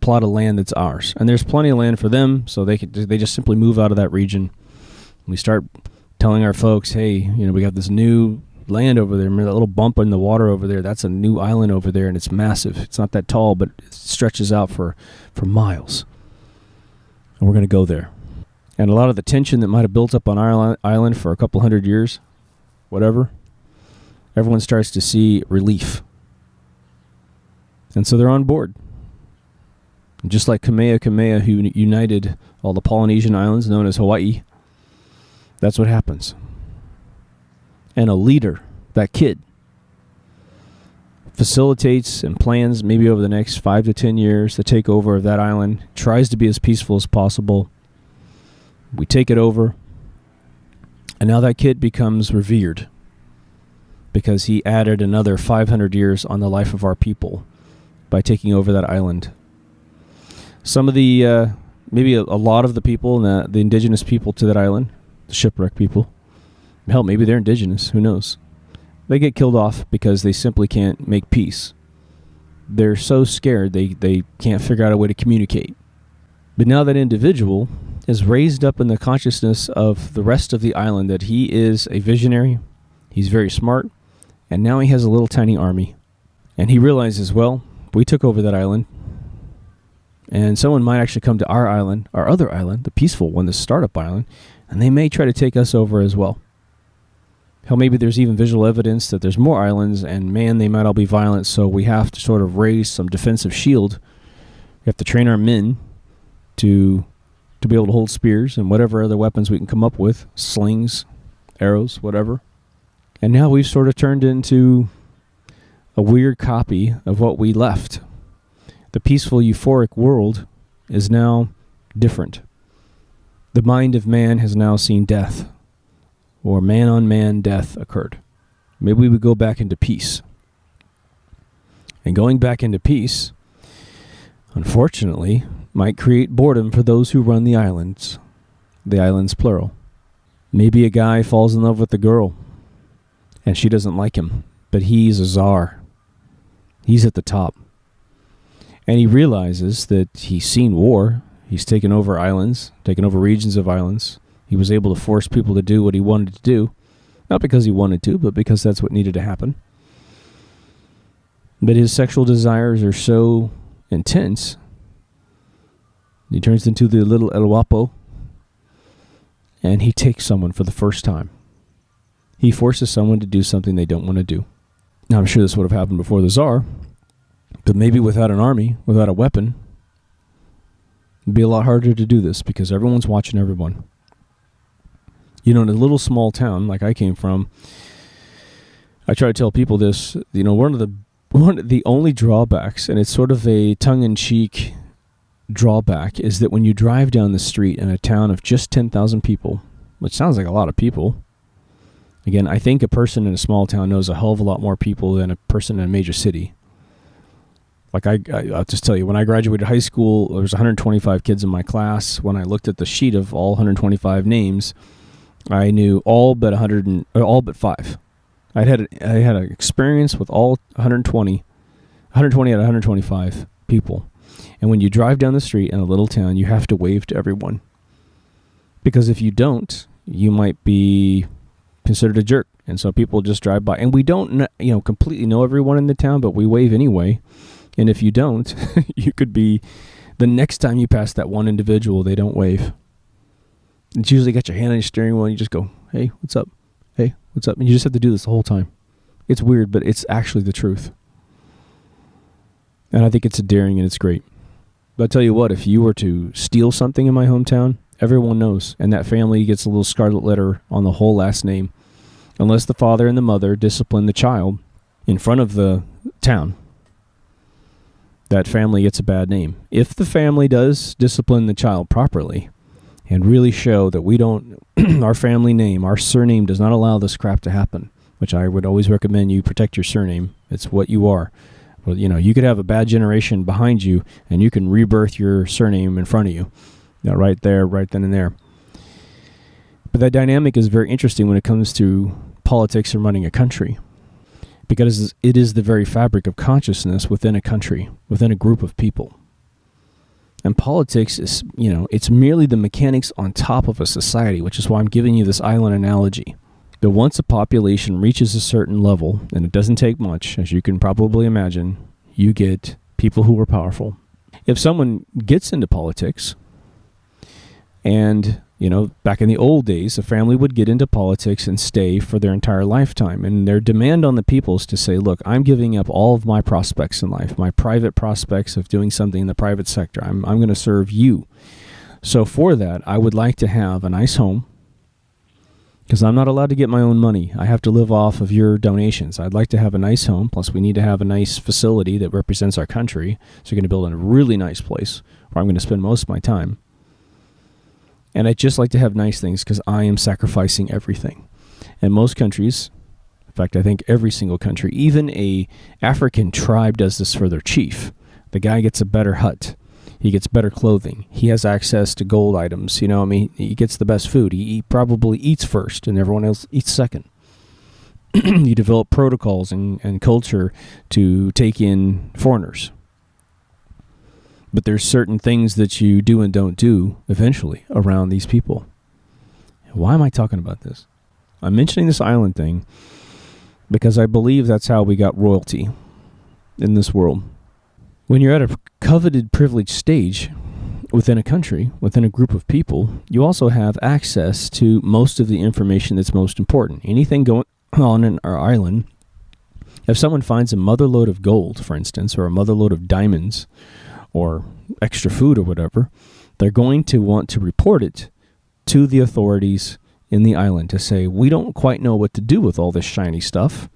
plot of land that's ours. And there's plenty of land for them, so they just simply move out of that region. We start telling our folks, hey, we got this new land over there. Remember that little bump in the water over there? That's a new island over there, and it's massive. It's not that tall, but it stretches out for miles. And we're going to go there. And a lot of the tension that might have built up on our island for a couple hundred years, whatever, everyone starts to see relief. And so they're on board. And just like Kamehameha, who united all the Polynesian islands known as Hawaii, that's what happens. And a leader, that kid, facilitates and plans maybe over the next 5 to 10 years the takeover of that island, tries to be as peaceful as possible. We take it over, and now that kid becomes revered because he added another 500 years on the life of our people by taking over that island. Some of the, maybe a lot of the people, the indigenous people to that island, the shipwreck people, hell, maybe they're indigenous, who knows? They get killed off because they simply can't make peace. They're so scared they can't figure out a way to communicate. But now that individual is raised up in the consciousness of the rest of the island that he is a visionary, he's very smart, and now he has a little tiny army. And he realizes, well, we took over that island, and someone might actually come to our island, our other island, the peaceful one, the startup island, and they may try to take us over as well. Hell, maybe there's even visual evidence that there's more islands, and man, they might all be violent, so we have to sort of raise some defensive shield. We have to train our men to be able to hold spears and whatever other weapons we can come up with, slings, arrows, whatever. And now we've sort of turned into a weird copy of what we left. The peaceful, euphoric world is now different. The mind of man has now seen death, or man-on-man death occurred. Maybe we would go back into peace. And going back into peace, unfortunately, might create boredom for those who run the islands plural. Maybe a guy falls in love with a girl, and she doesn't like him, but he's a czar. He's at the top. And he realizes that he's seen war. He's taken over islands, taken over regions of islands. He was able to force people to do what he wanted to do. Not because he wanted to, but because that's what needed to happen. But his sexual desires are so intense, he turns into the little El Guapo, and he takes someone for the first time. He forces someone to do something they don't want to do. Now, I'm sure this would have happened before the Tsar, but maybe without an army, without a weapon, it'd be a lot harder to do this because everyone's watching everyone. In a little small town like I came from, I try to tell people this, one of the only drawbacks, and it's sort of a tongue-in-cheek drawback, is that when you drive down the street in a town of just 10,000 people, which sounds like a lot of people. Again, I think a person in a small town knows a hell of a lot more people than a person in a major city. Like I'll just tell you, when I graduated high school, there was 125 kids in my class. When I looked at the sheet of all 125 names, I knew all but 5. I had an experience with all 120 out of 125 people. And when you drive down the street in a little town, you have to wave to everyone. Because if you don't, you might be considered a jerk. And so people just drive by. And we don't completely know everyone in the town, but we wave anyway. And if you don't, you could be, the next time you pass that one individual, they don't wave. It's usually got your hand on your steering wheel and you just go, hey, what's up? Hey, what's up? And you just have to do this the whole time. It's weird, but it's actually the truth. And I think it's endearing and it's great. But I'll tell you what, if you were to steal something in my hometown, everyone knows. And that family gets a little scarlet letter on the whole last name. Unless the father and the mother discipline the child in front of the town, that family gets a bad name. If the family does discipline the child properly and really show that we don't, our family name, our surname does not allow this crap to happen, which I would always recommend you protect your surname. It's what you are. Well, you could have a bad generation behind you and you can rebirth your surname in front of you. Right there, right then and there. But that dynamic is very interesting when it comes to politics and running a country. Because it is the very fabric of consciousness within a country, within a group of people. And politics is, it's merely the mechanics on top of a society, which is why I'm giving you this island analogy. But once a population reaches a certain level, and it doesn't take much, as you can probably imagine, you get people who are powerful. If someone gets into politics, and back in the old days, a family would get into politics and stay for their entire lifetime. And their demand on the people is to say, look, I'm giving up all of my prospects in life, my private prospects of doing something in the private sector. I'm going to serve you. So for that, I would like to have a nice home, because I'm not allowed to get my own money. I have to live off of your donations. I'd like to have a nice home. Plus, we need to have a nice facility that represents our country. So you're going to build a really nice place where I'm going to spend most of my time. And I'd just like to have nice things because I am sacrificing everything. And most countries, in fact, I think every single country, even a African tribe does this for their chief. The guy gets a better hut. He gets better clothing. He has access to gold items. He gets the best food. He probably eats first and everyone else eats second. You develop protocols and culture to take in foreigners. But there's certain things that you do and don't do eventually around these people. Why am I talking about this? I'm mentioning this island thing because I believe that's how we got royalty in this world. When you're at a coveted privileged stage within a country, within a group of people, you also have access to most of the information that's most important. Anything going on in our island, if someone finds a motherlode of gold, for instance, or a motherlode of diamonds, or extra food or whatever, they're going to want to report it to the authorities in the island to say, we don't quite know what to do with all this shiny stuff.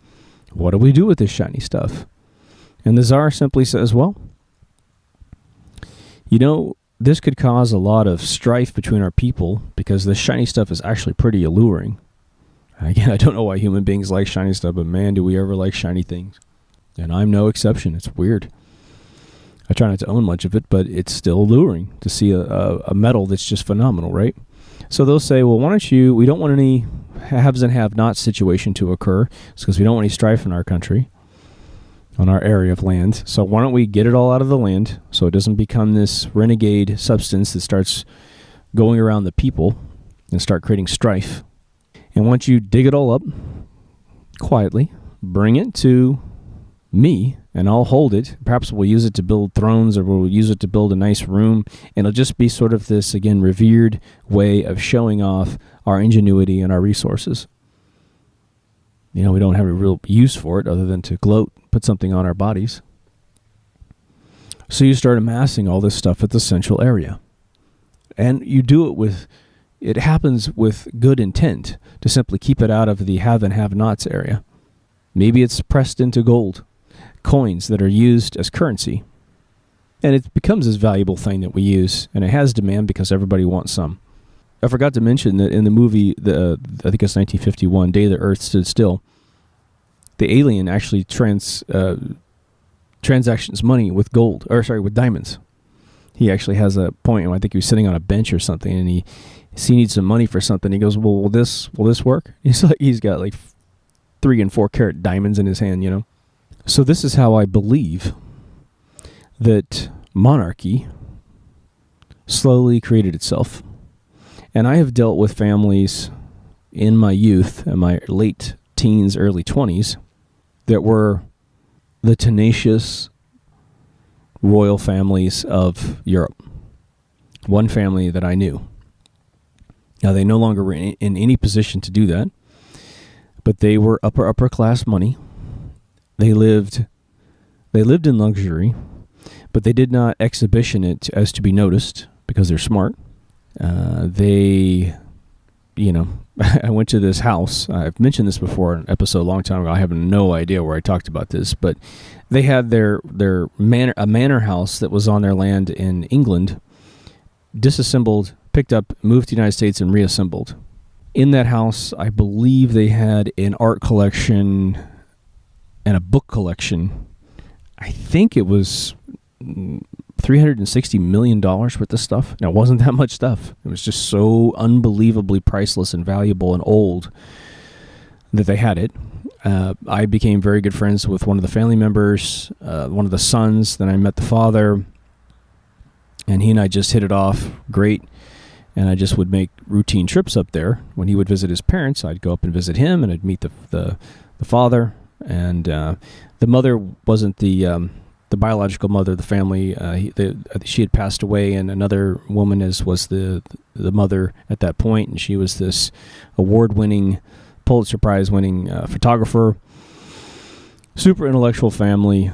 What do we do with this shiny stuff? And the Tsar simply says, well, this could cause a lot of strife between our people because the shiny stuff is actually pretty alluring. Again, I don't know why human beings like shiny stuff, but man, do we ever like shiny things. And I'm no exception. It's weird. I try not to own much of it, but it's still alluring to see a metal that's just phenomenal, right? So they'll say, well, we don't want any haves and have-nots situation to occur. It's because we don't want any strife in our country, on our area of land. So why don't we get it all out of the land so it doesn't become this renegade substance that starts going around the people and start creating strife. And once you dig it all up quietly, bring it to me, and I'll hold it. Perhaps we'll use it to build thrones, or we'll use it to build a nice room. And it'll just be sort of this, again, revered way of showing off our ingenuity and our resources. We don't have a real use for it other than to gloat, put something on our bodies. So you start amassing all this stuff at the central area. And you do it happens with good intent to simply keep it out of the have and have-nots area. Maybe it's pressed into gold, coins that are used as currency. And it becomes this valuable thing that we use, and it has demand because everybody wants some. I forgot to mention that in the movie, I think it's 1951, Day the Earth Stood Still, the alien actually transactions money with with diamonds. He actually has a point, I think he was sitting on a bench or something, and he needs some money for something. He goes, well, will this work? He's got like 3 and 4 carat diamonds in his hand, So this is how I believe that monarchy slowly created itself. And I have dealt with families in my youth, in my late teens, early 20s, that were the tenacious royal families of Europe. One family that I knew. Now, they no longer were in any position to do that, but they were upper class money. They lived in luxury, but they did not exhibition it as to be noticed because they're smart. I went to this house. I've mentioned this before in an episode a long time ago. I have no idea where I talked about this, but they had a manor house that was on their land in England, disassembled, picked up, moved to the United States, and reassembled. In that house, I believe they had an art collection and a book collection. I think it was $360 million worth of stuff. Now, it wasn't that much stuff. It was just so unbelievably priceless and valuable and old that they had it. I became very good friends with one of the family members, one of the sons. Then I met the father, and he and I just hit it off great. And I just would make routine trips up there. When he would visit his parents, I'd go up and visit him, and I'd meet the father. And the mother wasn't the biological mother of the family. She had passed away, and another woman was the mother at that point, and she was this award-winning, Pulitzer Prize-winning photographer. Super intellectual family,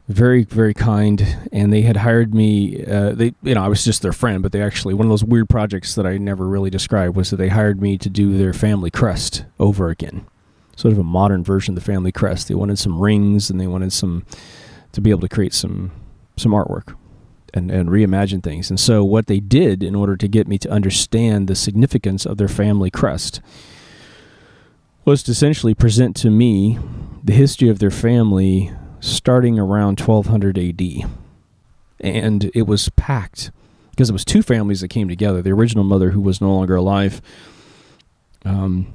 very, very kind, and they had hired me. I was just their friend, but they actually, one of those weird projects that I never really described was that they hired me to do their family crest over again, sort of a modern version of the family crest. They wanted some rings, and they wanted to be able to create some artwork and reimagine things. And so what they did in order to get me to understand the significance of their family crest was to essentially present to me the history of their family starting around 1200 AD. And it was packed because it was two families that came together. The original mother, who was no longer alive, I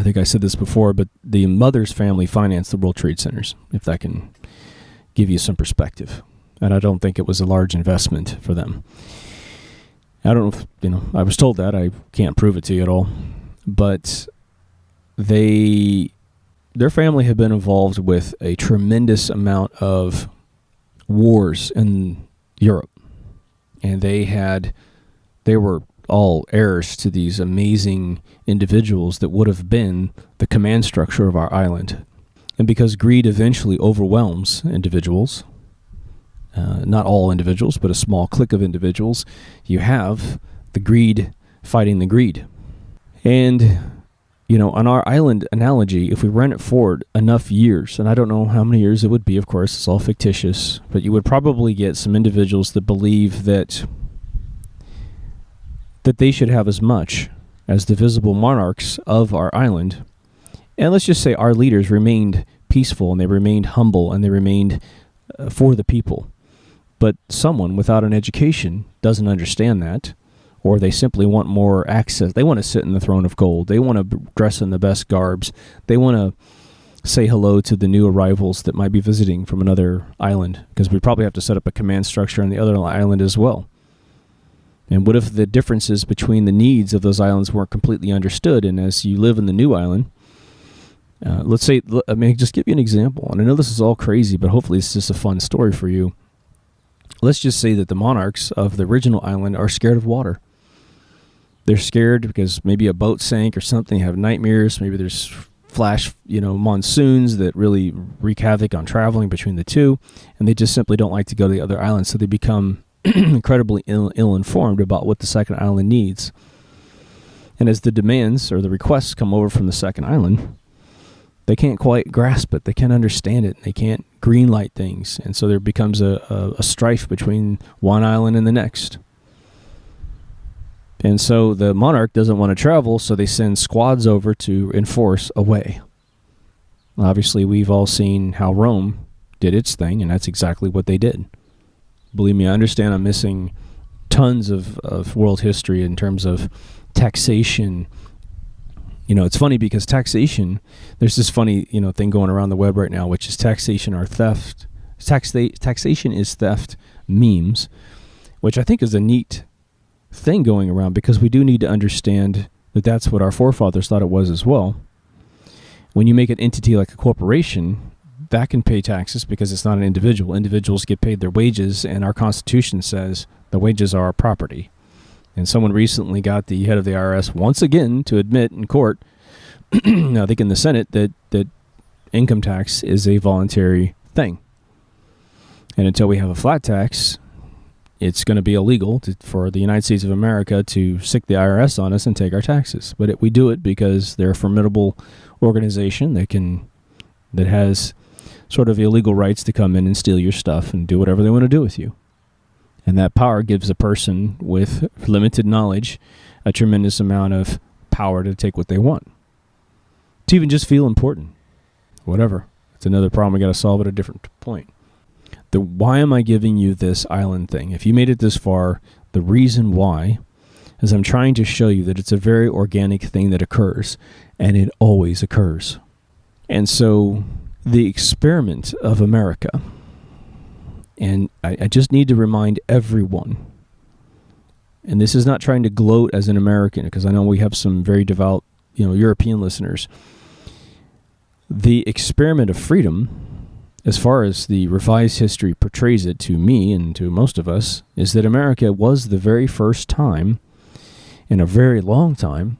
think I said this before, but the mother's family financed the World Trade Centers, if that can give you some perspective. And I don't think it was a large investment for them. I don't know if, I was told that. I can't prove it to you at all. But their family had been involved with a tremendous amount of wars in Europe. And they were all heirs to these amazing individuals that would have been the command structure of our island. And because greed eventually overwhelms individuals, not all individuals, but a small clique of individuals, you have the greed fighting the greed. And, on our island analogy, if we ran it forward enough years, and I don't know how many years it would be, of course, it's all fictitious, but you would probably get some individuals that believe that they should have as much as the visible monarchs of our island. And let's just say our leaders remained peaceful, and they remained humble, and they remained for the people. But someone without an education doesn't understand that, or they simply want more access. They want to sit in the throne of gold. They want to dress in the best garbs. They want to say hello to the new arrivals that might be visiting from another island, because we probably have to set up a command structure on the other island as well. And what if the differences between the needs of those islands weren't completely understood? And as you live in the new island, let's say, just give you an example. And I know this is all crazy, but hopefully it's just a fun story for you. Let's just say that the monarchs of the original island are scared of water. They're scared because maybe a boat sank or something, have nightmares. Maybe there's flash, monsoons that really wreak havoc on traveling between the two. And they just simply don't like to go to the other islands. So they become incredibly ill-informed about what the second island needs. And as the demands or the requests come over from the second island, they can't quite grasp it. They can't understand it. They can't greenlight things. And so there becomes a strife between one island and the next. And so the monarch doesn't want to travel, so they send squads over to enforce a way. Obviously, we've all seen how Rome did its thing, and that's exactly what they did. Believe me, I understand I'm missing tons of world history in terms of taxation. It's funny because taxation, there's this funny, thing going around the web right now, which is taxation or theft. Taxation is theft memes, which I think is a neat thing going around, because we do need to understand that that's what our forefathers thought it was as well. When you make an entity like a corporation, that can pay taxes because it's not an individual. Individuals get paid their wages, and our Constitution says the wages are our property. And someone recently got the head of the IRS once again to admit in court, I think in the Senate, that income tax is a voluntary thing. And until we have a flat tax, it's going to be illegal for the United States of America to sick the IRS on us and take our taxes. But we do it because they're a formidable organization that has sort of illegal rights to come in and steal your stuff and do whatever they want to do with you. And that power gives a person with limited knowledge a tremendous amount of power to take what they want, to even just feel important. Whatever. It's another problem we got to solve at a different point. Why am I giving you this island thing? If you made it this far, the reason why is I'm trying to show you that it's a very organic thing that occurs, and it always occurs. And so the experiment of America, and I just need to remind everyone, and this is not trying to gloat as an American, because I know we have some very devout, European listeners. The experiment of freedom, as far as the revised history portrays it to me and to most of us, is that America was the very first time in a very long time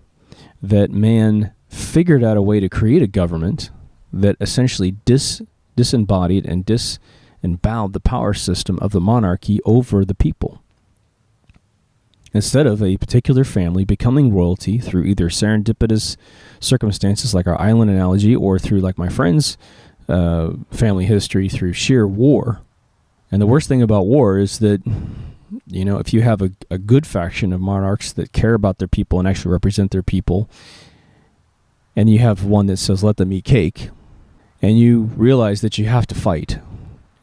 that man figured out a way to create a government that essentially disembodied and disemboweled the power system of the monarchy over the people. Instead of a particular family becoming royalty through either serendipitous circumstances like our island analogy, or through, like my friend's family history, through sheer war. And the worst thing about war is that, if you have a good faction of monarchs that care about their people and actually represent their people, and you have one that says, let them eat cake, and you realize that you have to fight.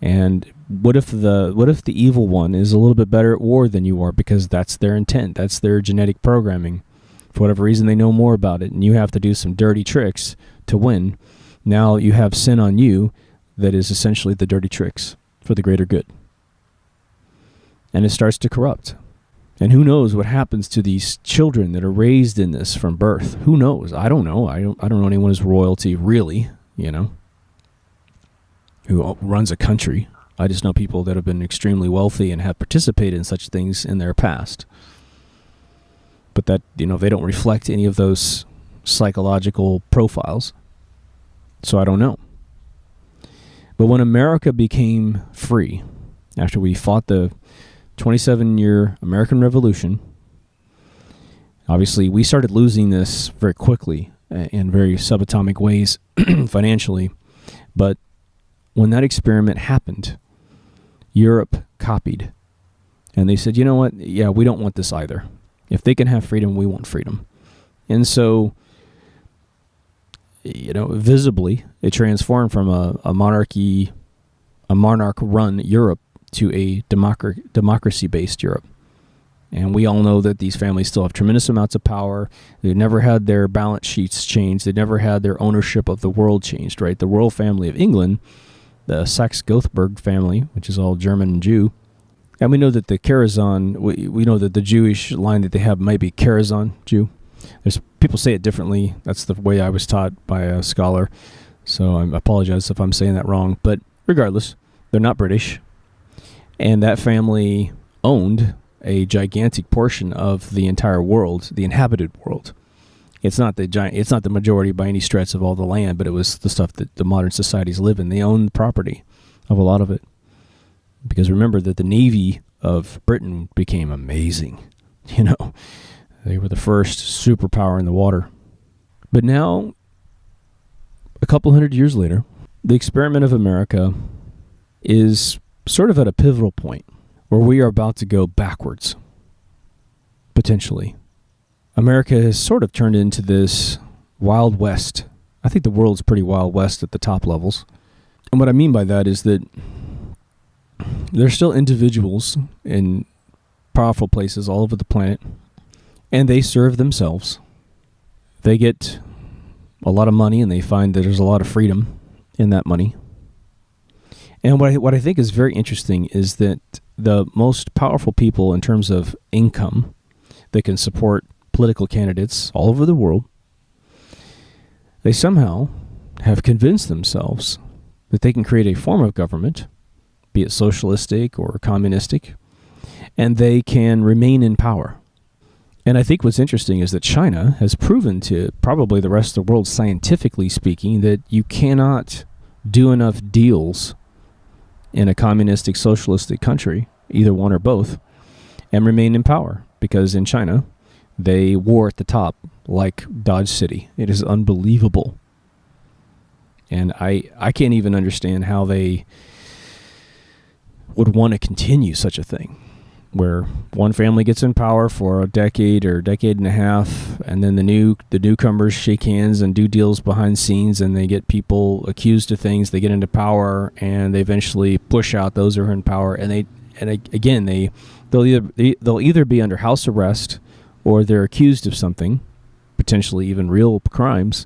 And what if the evil one is a little bit better at war than you are, because that's their intent, that's their genetic programming. For whatever reason, they know more about it, and you have to do some dirty tricks to win. Now you have sin on you that is essentially the dirty tricks for the greater good. And it starts to corrupt. And who knows what happens to these children that are raised in this from birth? Who knows? I don't know. I don't know anyone who's royalty, really, who runs a country. I just know people that have been extremely wealthy and have participated in such things in their past. But that, they don't reflect any of those psychological profiles. So I don't know. But when America became free, after we fought the 27-year American Revolution, obviously we started losing this very quickly in very subatomic ways financially. But when that experiment happened, Europe copied. And they said, you know what? Yeah, we don't want this either. If they can have freedom, we want freedom. And so, visibly, it transformed from a monarch-run Europe to a democracy-based Europe. And we all know that these families still have tremendous amounts of power. They've never had their balance sheets changed. They've never had their ownership of the world changed, right? The royal family of England, the Saxe-Gothberg family, which is all German and Jew. And we know that the Karazhan, we know that the Jewish line that they have might be Karazhan Jew. There's people say it differently. That's the way I was taught by a scholar. So I apologize if I'm saying that wrong. But regardless, they're not British. And that family owned a gigantic portion of the entire world, the inhabited world. It's not the majority by any stretch of all the land, but it was the stuff that the modern societies live in. They own the property of a lot of it. Because remember that the Navy of Britain became amazing. They were the first superpower in the water. But now, a couple hundred years later, the experiment of America is sort of at a pivotal point where we are about to go backwards, potentially. America has sort of turned into this Wild West. I think the world's pretty Wild West at the top levels. And what I mean by that is that there's still individuals in powerful places all over the planet, and they serve themselves. They get a lot of money, and they find that there's a lot of freedom in that money. And what I think is very interesting is that the most powerful people in terms of income that can support political candidates all over the world, they somehow have convinced themselves that they can create a form of government, be it socialistic or communistic, and they can remain in power. And I think what's interesting is that China has proven to probably the rest of the world, scientifically speaking, that you cannot do enough deals in a communistic, socialistic country, either one or both, and remain in power. Because in China, they war at the top like Dodge City. It is unbelievable. And I can't even understand how they would want to continue such a thing, where one family gets in power for a decade or decade and a half, and then the newcomers shake hands and do deals behind scenes, and they get people accused of things. They get into power, and they eventually push out those who are in power. And they'll either be under house arrest, or they're accused of something, potentially even real crimes,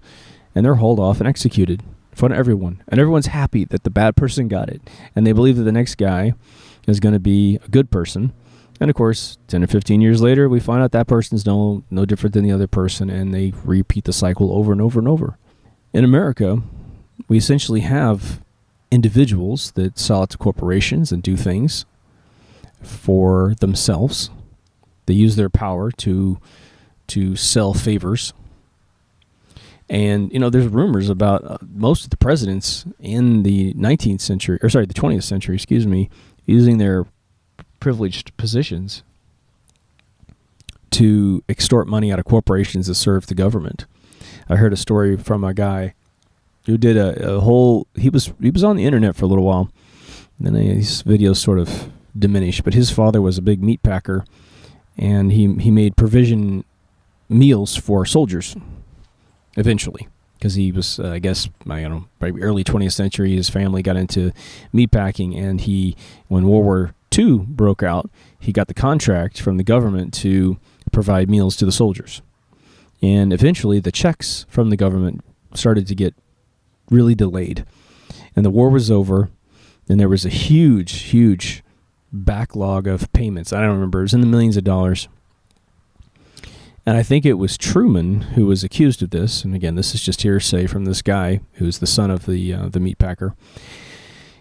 and they're hauled off and executed in front of everyone. And everyone's happy that the bad person got it, and they believe that the next guy is going to be a good person. And of course, 10 or 15 years later, we find out that person's no different than the other person, and they repeat the cycle over and over and over. In America, we essentially have individuals that sell out to corporations and do things for themselves. They use their power to sell favors. And, there's rumors about most of the presidents in the 20th century, using their privileged positions to extort money out of corporations that serve the government. I heard a story from a guy who did he was on the internet for a little while, and then his videos sort of diminished, but his father was a big meat packer, and he made provision meals for soldiers eventually, because he was, probably early 20th century, his family got into meat packing, and when World War II broke out, he got the contract from the government to provide meals to the soldiers. And eventually the checks from the government started to get really delayed. And the war was over, and there was a huge backlog of payments. I don't remember. It was in the millions of dollars. And I think it was Truman who was accused of this. And again, this is just hearsay from this guy who's the son of the meat packer.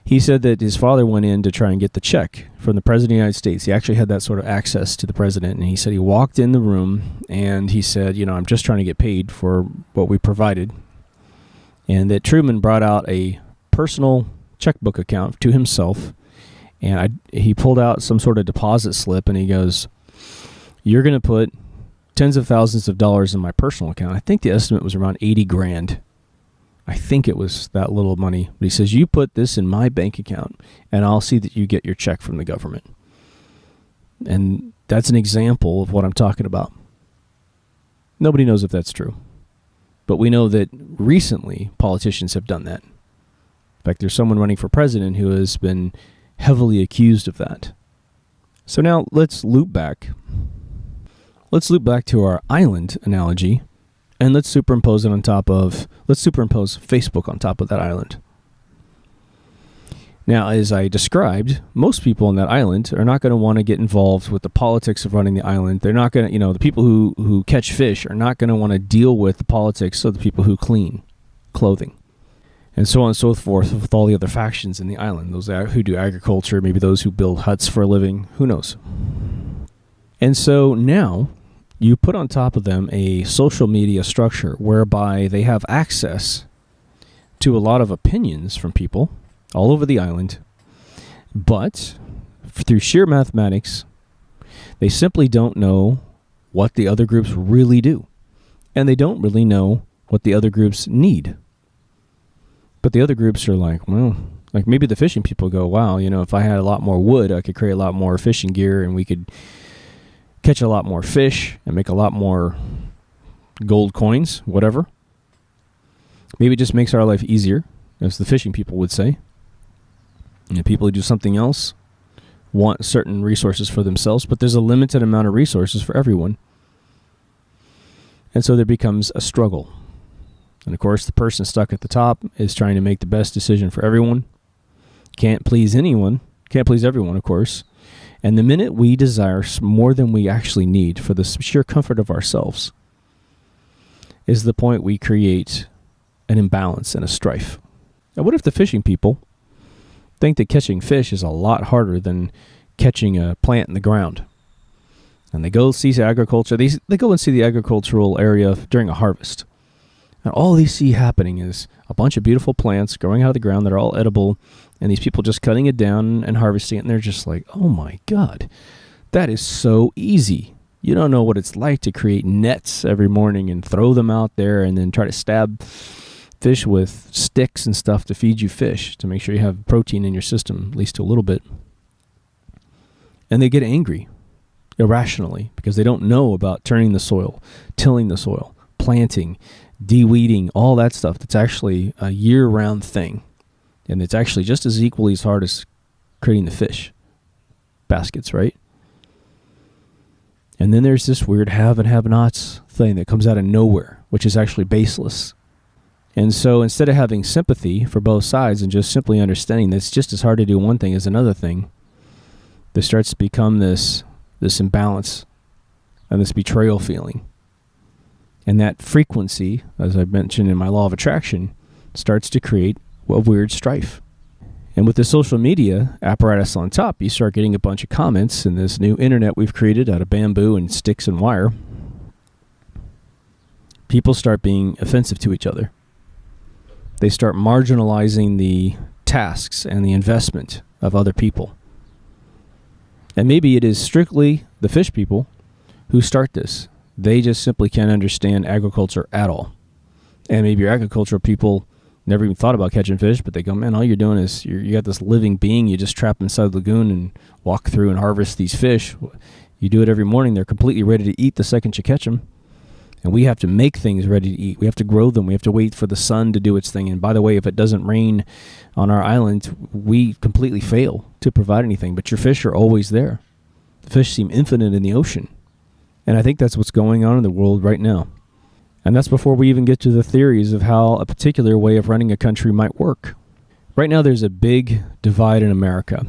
He said that his father went in to try and get the check from the President of the United States. He actually had that sort of access to the president. And he said he walked in the room, and he said, I'm just trying to get paid for what we provided. And that Truman brought out a personal checkbook account to himself. And he pulled out some sort of deposit slip, and he goes, "You're going to put tens of thousands of dollars in my personal account." I think the estimate was around $80,000. I think it was that little money. But he says, "You put this in my bank account, and I'll see that you get your check from the government." And that's an example of what I'm talking about. Nobody knows if that's true. But we know that recently politicians have done that. In fact, there's someone running for president who has been heavily accused of that. So now let's loop back. Let's loop back to our island analogy, and let's superimpose Facebook on top of that island. Now, as I described, most people on that island are not going to want to get involved with the politics of running the island. They're not going to, the people who catch fish are not going to want to deal with the politics of the people who clean clothing, and so on and so forth with all the other factions in the island. Those who do agriculture, maybe those who build huts for a living, who knows. And so now you put on top of them a social media structure whereby they have access to a lot of opinions from people all over the island, but through sheer mathematics, they simply don't know what the other groups really do, and they don't really know what the other groups need. But the other groups are like, well, like maybe the fishing people go, wow, if I had a lot more wood, I could create a lot more fishing gear, and we could catch a lot more fish and make a lot more gold coins, whatever. Maybe it just makes our life easier, as the fishing people would say. And people who do something else want certain resources for themselves, but there's a limited amount of resources for everyone. And so there becomes a struggle. And of course, the person stuck at the top is trying to make the best decision for everyone. Can't please anyone. Can't please everyone, of course. And the minute we desire more than we actually need for the sheer comfort of ourselves is the point we create an imbalance and a strife. Now, what if the fishing people think that catching fish is a lot harder than catching a plant in the ground? And they go see agriculture. They go and see the agricultural area during a harvest. And all they see happening is a bunch of beautiful plants growing out of the ground that are all edible, and these people just cutting it down and harvesting it, and they're just like, oh my God, that is so easy. You don't know what it's like to create nets every morning and throw them out there and then try to stab fish with sticks and stuff to feed you fish, to make sure you have protein in your system, at least a little bit. And they get angry irrationally because they don't know about turning the soil, tilling the soil, planting, de-weeding, all that stuff. That's actually a year-round thing. And it's actually just as equally as hard as creating the fish baskets, right? And then there's this weird have and have-nots thing that comes out of nowhere, which is actually baseless. And so instead of having sympathy for both sides and just simply understanding that it's just as hard to do one thing as another thing, there starts to become this imbalance and this betrayal feeling. And that frequency, as I mentioned in my law of attraction, starts to create a weird strife. And with the social media apparatus on top, you start getting a bunch of comments in this new internet we've created out of bamboo and sticks and wire. People start being offensive to each other. They start marginalizing the tasks and the investment of other people. And maybe it is strictly the fish people who start this. They just simply can't understand agriculture at all. And maybe your agricultural people never even thought about catching fish, but they go, man, all you're doing is you got this living being you just trap inside the lagoon and walk through and harvest these fish. You do it every morning. They're completely ready to eat the second you catch them. And we have to make things ready to eat. We have to grow them. We have to wait for the sun to do its thing. And by the way, if it doesn't rain on our island, we completely fail to provide anything. But your fish are always there. The fish seem infinite in the ocean. And I think that's what's going on in the world right now. And that's before we even get to the theories of how a particular way of running a country might work. Right now there's a big divide in America.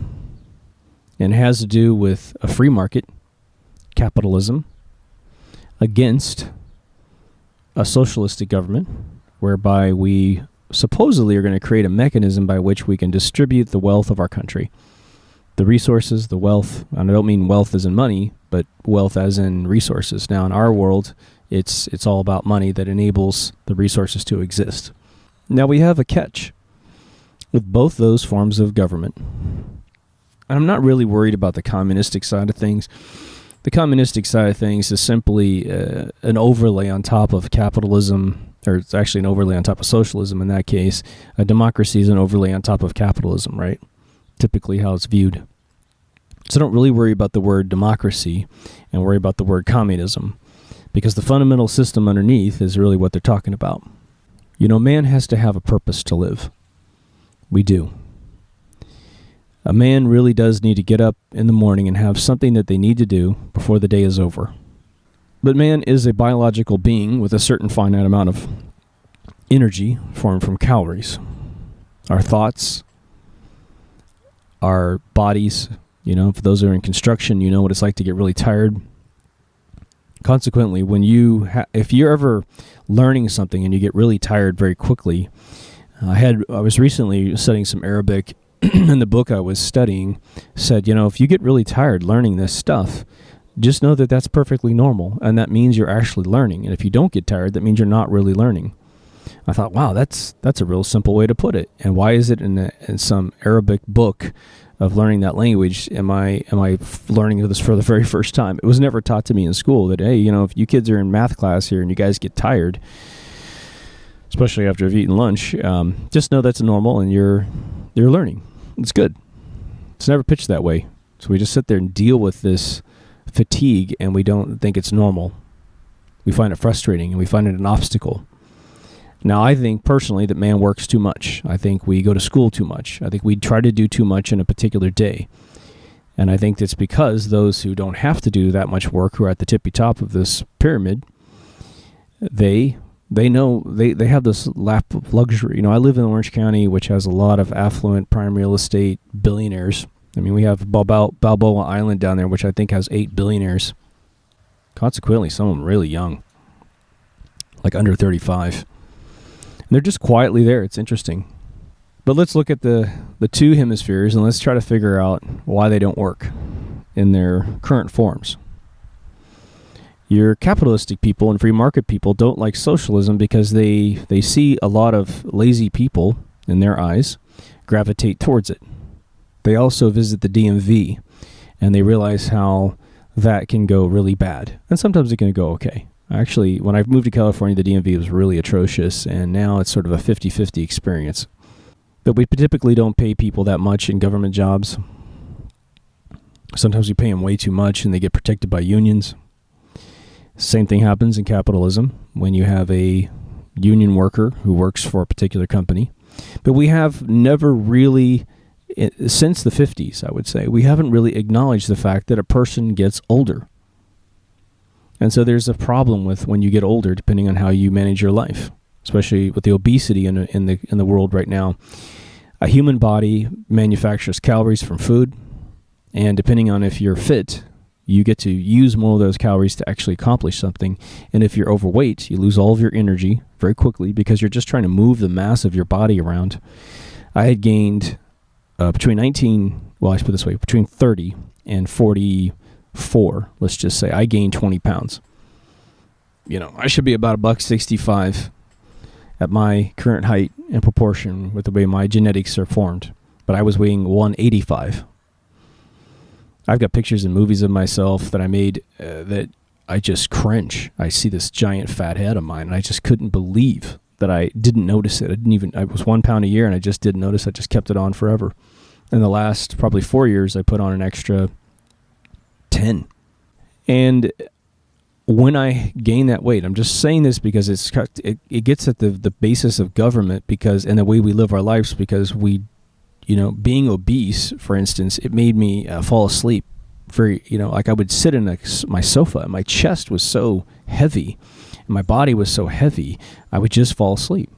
And it has to do with a free market, capitalism, against a socialistic government, whereby we supposedly are going to create a mechanism by which we can distribute the wealth of our country. The resources, the wealth, and I don't mean wealth as in money, but wealth as in resources. Now in our world, it's all about money that enables the resources to exist. Now we have a catch with both those forms of government. And I'm not really worried about the communistic side of things. The communistic side of things is simply an overlay on top of capitalism, or it's actually an overlay on top of socialism in that case. A democracy is an overlay on top of capitalism, right? Typically how it's viewed. So don't really worry about the word democracy and worry about the word communism, because the fundamental system underneath is really what they're talking about. You know, man has to have a purpose to live. We do. A man really does need to get up in the morning and have something that they need to do before the day is over. But man is a biological being with a certain finite amount of energy formed from calories. Our thoughts, our bodies, you know, for those who are in construction, you know what it's like to get really tired. Consequently, when if you're ever learning something and you get really tired very quickly, I was recently studying some Arabic, and the book I was studying said, you know, if you get really tired learning this stuff, just know that that's perfectly normal, and that means you're actually learning. And if you don't get tired, that means you're not really learning. I thought, wow, that's a real simple way to put it. And why is it in some Arabic book of learning that language am I learning this for the very first time? It was never taught to me in school that, hey, you know, if you kids are in math class here and you guys get tired, especially after you've eaten lunch, just know that's normal and you're learning. It's good. It's never pitched that way. So we just sit there and deal with this fatigue and we don't think it's normal. We find it frustrating, and we find it an obstacle. Now, I think personally that man works too much. I think we go to school too much. I think we try to do too much in a particular day. And I think that's because those who don't have to do that much work, who are at the tippy top of this pyramid, they know they have this lap of luxury. I live in Orange County, which has a lot of affluent prime real estate billionaires. I mean, we have Balboa Island down there, which I think has 8 billionaires. Consequently, some of them really young, like under 35. And they're just quietly there. It's interesting. But let's look at the two hemispheres, and let's try to figure out why they don't work in their current forms. Your capitalistic people and free market people don't like socialism because they see a lot of lazy people, in their eyes, gravitate towards it. They also visit the DMV, and they realize how that can go really bad. And sometimes it can go okay. Actually, when I moved to California, the DMV was really atrocious, and now it's sort of a 50-50 experience. But we typically don't pay people that much in government jobs. Sometimes we pay them way too much, and they get protected by unions. Same thing happens in capitalism when you have a union worker who works for a particular company. But we have never really, since the 50s, I would say, we haven't really acknowledged the fact that a person gets older. And so there's a problem with when you get older, depending on how you manage your life, especially with the obesity in the world right now. A human body manufactures calories from food, and depending on if you're fit, you get to use more of those calories to actually accomplish something. And if you're overweight, you lose all of your energy very quickly because you're just trying to move the mass of your body around. I had gained between 30 and 44, let's just say, I gained 20 pounds. I should be about $165 at my current height and proportion with the way my genetics are formed. But I was weighing 185. I've got pictures and movies of myself that I made that I just cringe. I see this giant fat head of mine, and I just couldn't believe that I didn't notice it. I was 1 pound a year, and I just didn't notice. I just kept it on forever. In the last probably 4 years, I put on an extra 10. And when I gain that weight, I'm just saying this because it gets at the basis of government and the way we live our lives, because we, being obese, for instance, it made me fall asleep. Like I would sit in my sofa, and my chest was so heavy, and my body was so heavy, I would just fall asleep.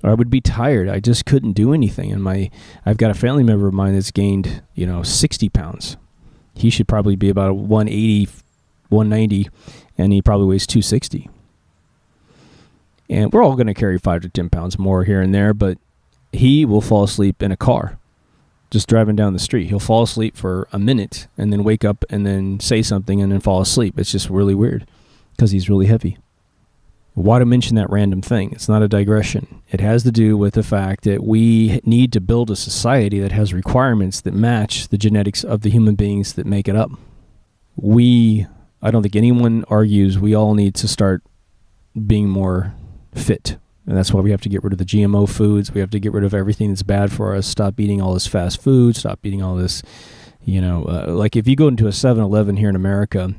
Or I would be tired. I just couldn't do anything. And I've got a family member of mine that's gained, 60 pounds. He should probably be about 180, 190, and he probably weighs 260. And we're all going to carry 5 to 10 pounds more here and there, but he will fall asleep in a car, just driving down the street. He'll fall asleep for a minute and then wake up and then say something and then fall asleep. It's just really weird because he's really heavy. Why to mention that random thing? It's not a digression. It has to do with the fact that we need to build a society that has requirements that match the genetics of the human beings that make it up. I don't think anyone argues we all need to start being more fit. And that's why we have to get rid of the GMO foods. We have to get rid of everything that's bad for us. Stop eating all this fast food. Stop eating all this, like if you go into a 7-Eleven here in America,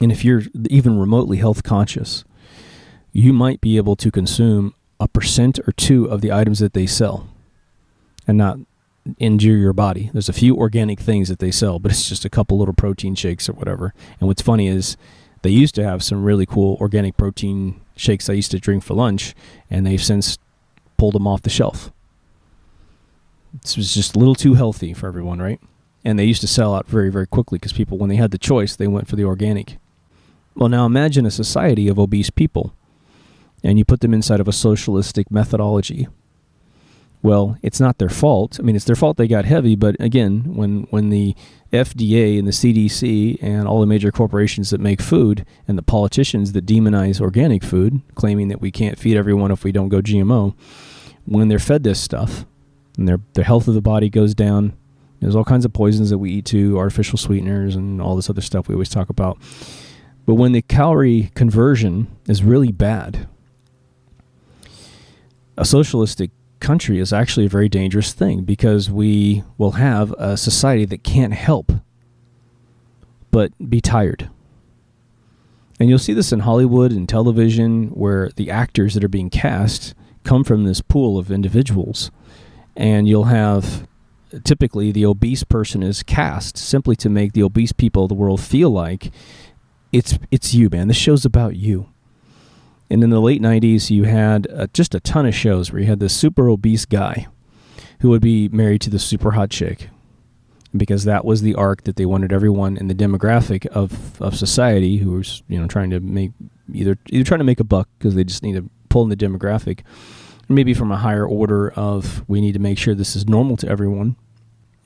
and if you're even remotely health conscious, you might be able to consume 1% or 2% of the items that they sell and not injure your body. There's a few organic things that they sell, but it's just a couple little protein shakes or whatever. And what's funny is they used to have some really cool organic protein shakes I used to drink for lunch, and they've since pulled them off the shelf. This was just a little too healthy for everyone, right? And they used to sell out very, very quickly because people, when they had the choice, they went for the organic. Well, now imagine a society of obese people, and you put them inside of a socialistic methodology. Well, it's not their fault. I mean, it's their fault they got heavy, but again, when the FDA and the CDC and all the major corporations that make food and the politicians that demonize organic food, claiming that we can't feed everyone if we don't go GMO, when they're fed this stuff and their health of the body goes down, there's all kinds of poisons that we eat too, artificial sweeteners and all this other stuff we always talk about. But when the calorie conversion is really bad, a socialistic country is actually a very dangerous thing, because we will have a society that can't help but be tired. And you'll see this in Hollywood and television, where the actors that are being cast come from this pool of individuals. And you'll have, typically, the obese person is cast simply to make the obese people of the world feel like it's you, man. This show's about you. And in the late 90s, you had just a ton of shows where you had this super obese guy who would be married to the super hot chick, because that was the arc that they wanted everyone in the demographic of society who was, trying to make either trying to make a buck because they just need to pull in the demographic, or maybe from a higher order of, we need to make sure this is normal to everyone,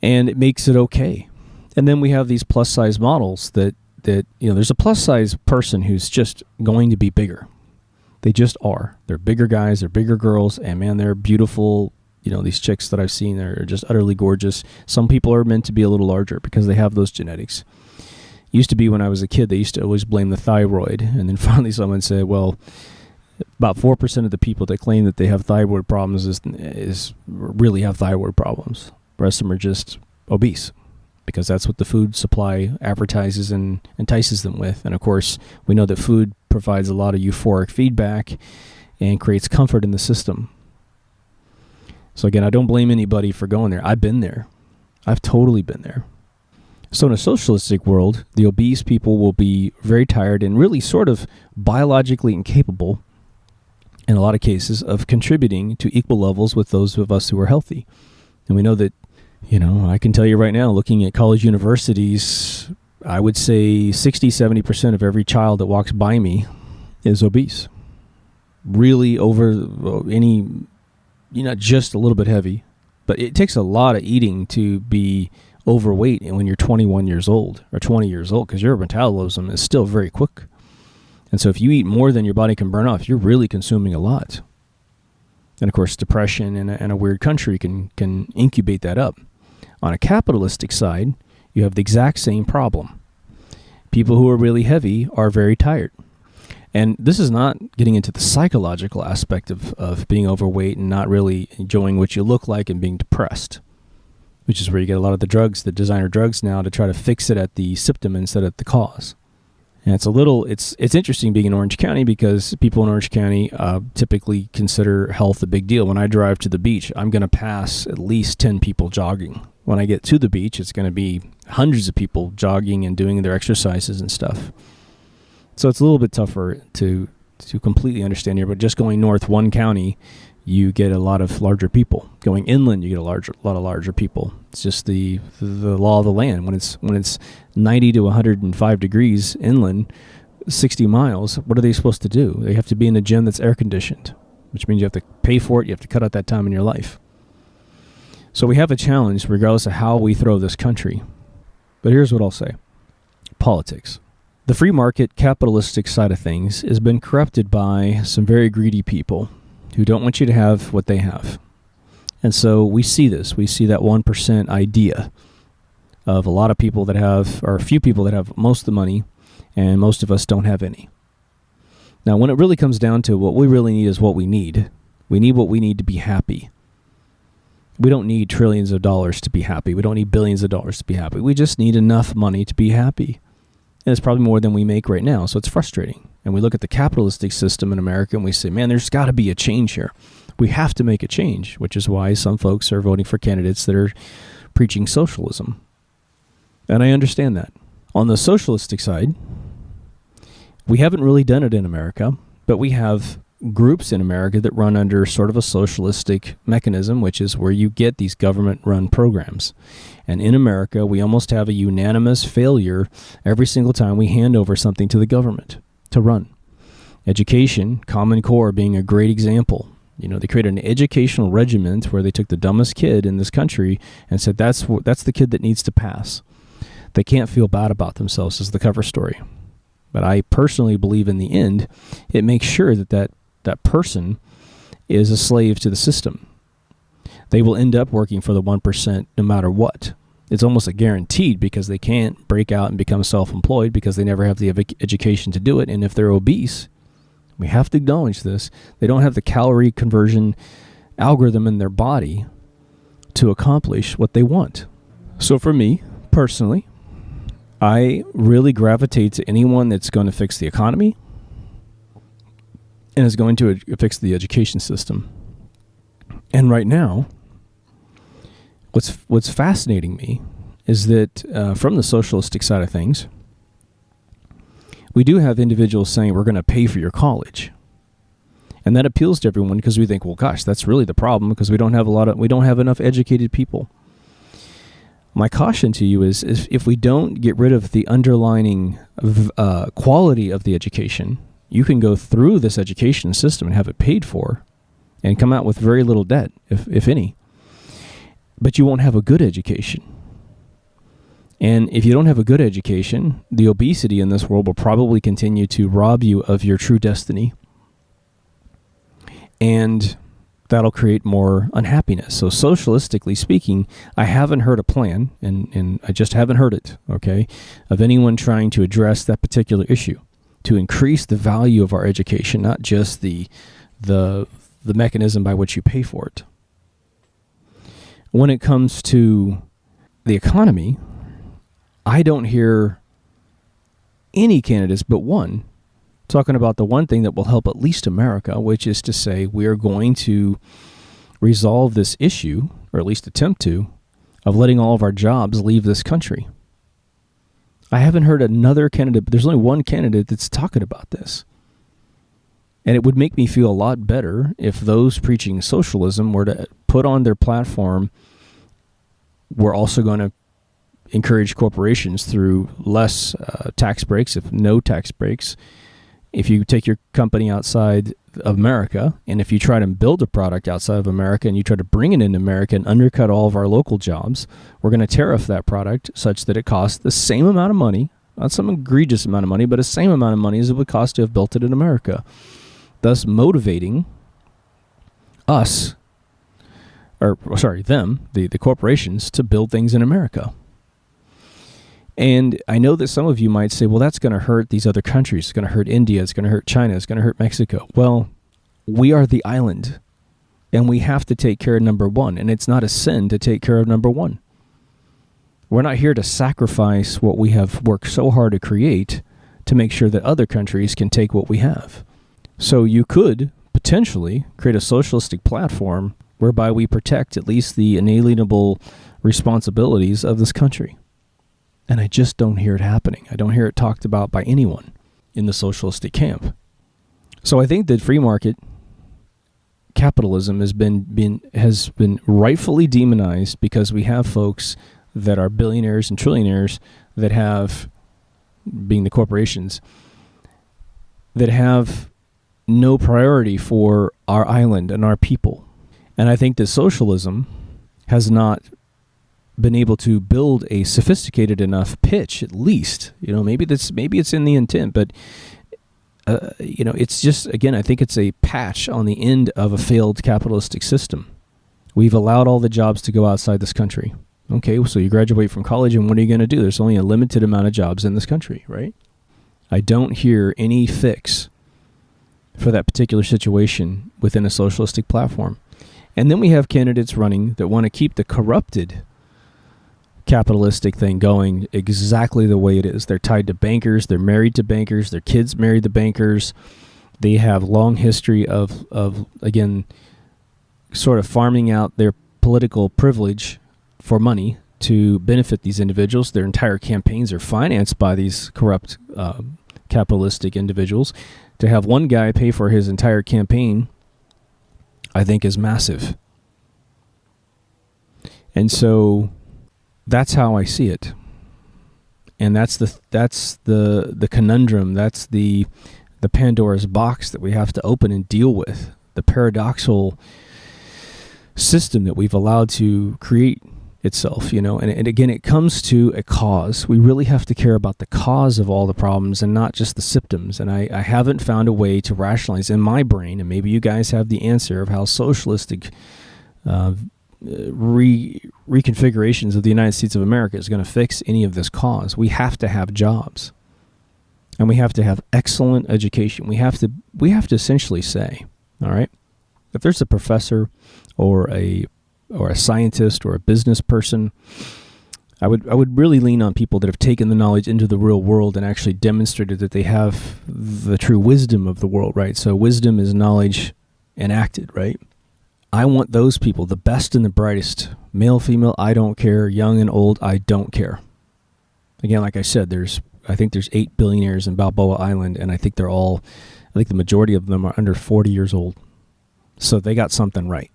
and it makes it okay. And then we have these plus size models that there's a plus size person who's just going to be bigger. They just are. They're bigger guys, they're bigger girls, and man, they're beautiful. These chicks that I've seen are just utterly gorgeous. Some people are meant to be a little larger because they have those genetics. Used to be, when I was a kid, they used to always blame the thyroid. And then finally someone said, well, about 4% of the people that claim that they have thyroid problems is really have thyroid problems. The rest of them are just obese, because that's what the food supply advertises and entices them with. And of course, we know that food provides a lot of euphoric feedback and creates comfort in the system. So again, I don't blame anybody for going there. I've been there. I've totally been there. So in a socialistic world, the obese people will be very tired and really sort of biologically incapable, in a lot of cases, of contributing to equal levels with those of us who are healthy. And we know that, I can tell you right now, looking at college universities, I would say 60-70% of every child that walks by me is obese. Really over any... not just a little bit heavy, but it takes a lot of eating to be overweight when you're 21 years old or 20 years old, because your metabolism is still very quick. And so if you eat more than your body can burn off, you're really consuming a lot. And of course, depression in a weird country can incubate that up. On a capitalistic side, you have the exact same problem. People who are really heavy are very tired. And this is not getting into the psychological aspect of being overweight and not really enjoying what you look like and being depressed, which is where you get a lot of the drugs, the designer drugs now, to try to fix it at the symptom instead of the cause. And it's interesting being in Orange County, because people in Orange County typically consider health a big deal. When I drive to the beach, I'm going to pass at least 10 people jogging. When I get to the beach, it's going to be hundreds of people jogging and doing their exercises and stuff. So it's a little bit tougher to completely understand here, but just going north one county, you get a lot of larger people. Going inland, you get a lot of larger people. It's just the law of the land. When it's 90 to 105 degrees inland, 60 miles, what are they supposed to do? They have to be in a gym that's air conditioned, which means you have to pay for it. You have to cut out that time in your life. So we have a challenge regardless of how we throw this country. But here's what I'll say. Politics. The free market capitalistic side of things has been corrupted by some very greedy people who don't want you to have what they have. And so we see this. We see that 1% idea of a lot of people that have, or a few people that have most of the money, and most of us don't have any. Now, when it really comes down to what we really need is what we need. We need what we need to be happy. We don't need trillions of dollars to be happy. We don't need billions of dollars to be happy. We just need enough money to be happy. And it's probably more than we make right now, so it's frustrating. And we look at the capitalistic system in America and we say, man, there's got to be a change here. We have to make a change, which is why some folks are voting for candidates that are preaching socialism. And I understand that. On the socialistic side, we haven't really done it in America, but we have groups in America that run under sort of a socialistic mechanism, which is where you get these government-run programs. And in America, we almost have a unanimous failure every single time we hand over something to the government to run. Education, Common Core being a great example. They created an educational regiment where they took the dumbest kid in this country and said, that's the kid that needs to pass. They can't feel bad about themselves is the cover story. But I personally believe in the end, it makes sure that person is a slave to the system. They will end up working for the 1% no matter what. It's almost a guaranteed, because they can't break out and become self-employed because they never have the education to do it. And if they're obese, we have to acknowledge this, they don't have the calorie conversion algorithm in their body to accomplish what they want. So for me, personally, I really gravitate to anyone that's going to fix the economy and is going to fix the education system. And right now, what's fascinating me is that from the socialistic side of things, we do have individuals saying we're going to pay for your college. And that appeals to everyone because we think, well, gosh, that's really the problem because we don't have enough educated people. My caution to you is if we don't get rid of the underlining quality of the education, you can go through this education system and have it paid for and come out with very little debt, if any. But you won't have a good education. And if you don't have a good education, the obesity in this world will probably continue to rob you of your true destiny. And that'll create more unhappiness. So socialistically speaking, I haven't heard a plan, and I just haven't heard it, okay, of anyone trying to address that particular issue, to increase the value of our education, not just the mechanism by which you pay for it. When it comes to the economy, I don't hear any candidates but one talking about the one thing that will help at least America, which is to say we are going to resolve this issue, or at least attempt to, of letting all of our jobs leave this country. I haven't heard another candidate, but there's only one candidate that's talking about this. And it would make me feel a lot better if those preaching socialism were to put on their platform, we're also going to encourage corporations through less tax breaks, if no tax breaks. If you take your company outside of America, and if you try to build a product outside of America and you try to bring it into America and undercut all of our local jobs, we're going to tariff that product such that it costs the same amount of money, not some egregious amount of money, but the same amount of money as it would cost to have built it in America, thus motivating us, them, the corporations, to build things in America. And I know that some of you might say, well, that's going to hurt these other countries. It's going to hurt India. It's going to hurt China. It's going to hurt Mexico. Well, we are the island, and we have to take care of number one. And it's not a sin to take care of number one. We're not here to sacrifice what we have worked so hard to create to make sure that other countries can take what we have. So you could potentially create a socialistic platform whereby we protect at least the inalienable responsibilities of this country. And I just don't hear it happening. I don't hear it talked about by anyone in the socialistic camp. So I think that free market capitalism has been rightfully demonized because we have folks that are billionaires and trillionaires that have, being the corporations, that have no priority for our island and our people. And I think that socialism has not been able to build a sophisticated enough pitch, at least. Maybe it's in the intent, but it's just, again, I think it's a patch on the end of a failed capitalistic system. We've allowed all the jobs to go outside this country. Okay, so you graduate from college, and what are you going to do? There's only a limited amount of jobs in this country, right? I don't hear any fix for that particular situation within a socialistic platform. And then we have candidates running that want to keep the corrupted capitalistic thing going exactly the way it is. They're tied to bankers. They're married to bankers. Their kids married to bankers. They have long history of again, sort of farming out their political privilege for money to benefit these individuals. Their entire campaigns are financed by these corrupt capitalistic individuals. To have one guy pay for his entire campaign, I think, is massive. And so that's how I see it. And that's the conundrum. That's the Pandora's box that we have to open and deal with. The paradoxical system that we've allowed to create itself, and again, it comes to a cause. We really have to care about the cause of all the problems and not just the symptoms. And I haven't found a way to rationalize in my brain, and maybe you guys have the answer, of how socialistic reconfigurations of the United States of America is going to fix any of this cause. We have to have jobs, and we have to have excellent education. We have to essentially say, all right, if there's a professor or a scientist or a business person I would really lean on people that have taken the knowledge into the real world and actually demonstrated that they have the true wisdom of the world, right? So wisdom is knowledge enacted, right? I want those people, the best and the brightest, male, female, I don't care, young and old, I don't care. Again, like I said, I think there's 8 billionaires in Balboa Island, and I think the majority of them are under 40 years old. So they got something right.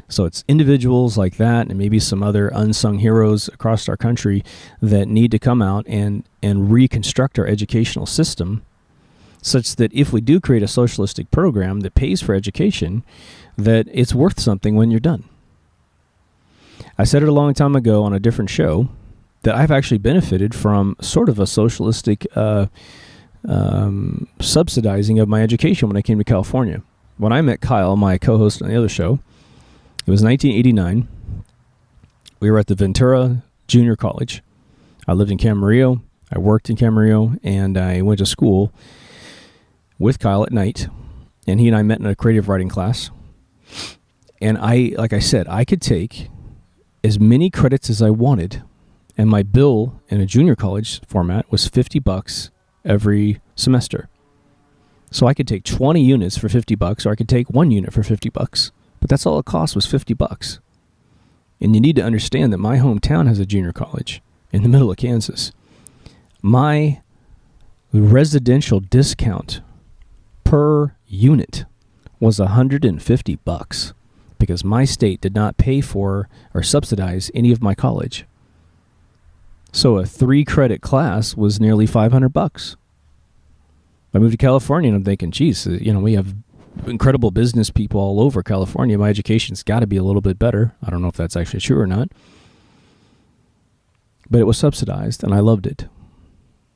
So it's individuals like that and maybe some other unsung heroes across our country that need to come out and reconstruct our educational system such that if we do create a socialistic program that pays for education, that it's worth something when you're done. I said it a long time ago on a different show that I've actually benefited from sort of a socialistic subsidizing of my education when I came to California. When I met Kyle, my co-host on the other show, it was 1989. We were at the Ventura Junior College. I lived in Camarillo. I worked in Camarillo, and I went to school with Kyle at night. And he and I met in a creative writing class. And like I said, I could take as many credits as I wanted. And my bill in a junior college format was $50 every semester. So I could take 20 units for $50, or I could take 1 unit for $50. But that's all it cost, was $50. And you need to understand that my hometown has a junior college in the middle of Kansas. My residential discount per unit was $150 because my state did not pay for or subsidize any of my college. So a 3-credit class was nearly $500. I moved to California and I'm thinking, geez, we have incredible business people all over California. My education's got to be a little bit better. I don't know if that's actually true or not. But it was subsidized and I loved it.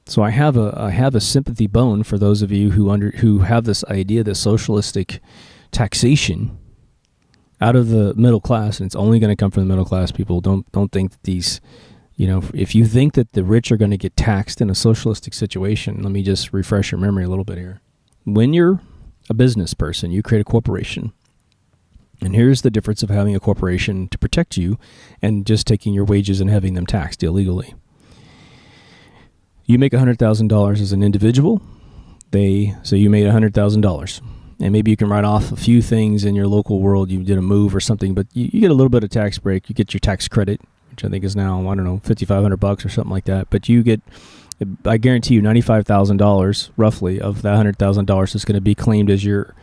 So I have a sympathy bone for those of you who have this idea that socialistic taxation out of the middle class, and it's only going to come from the middle class people. Don't think that these, if you think that the rich are going to get taxed in a socialistic situation, let me just refresh your memory a little bit here. When you're a business person, you create a corporation. And here's the difference of having a corporation to protect you and just taking your wages and having them taxed illegally. You make $100,000 as an individual. So you made $100,000. And maybe you can write off a few things in your local world. You did a move or something, but you get a little bit of tax break. You get your tax credit, which I think is now, I don't know, $5,500 or something like that. But you get, I guarantee you, $95,000 roughly of that $100,000 is going to be claimed as your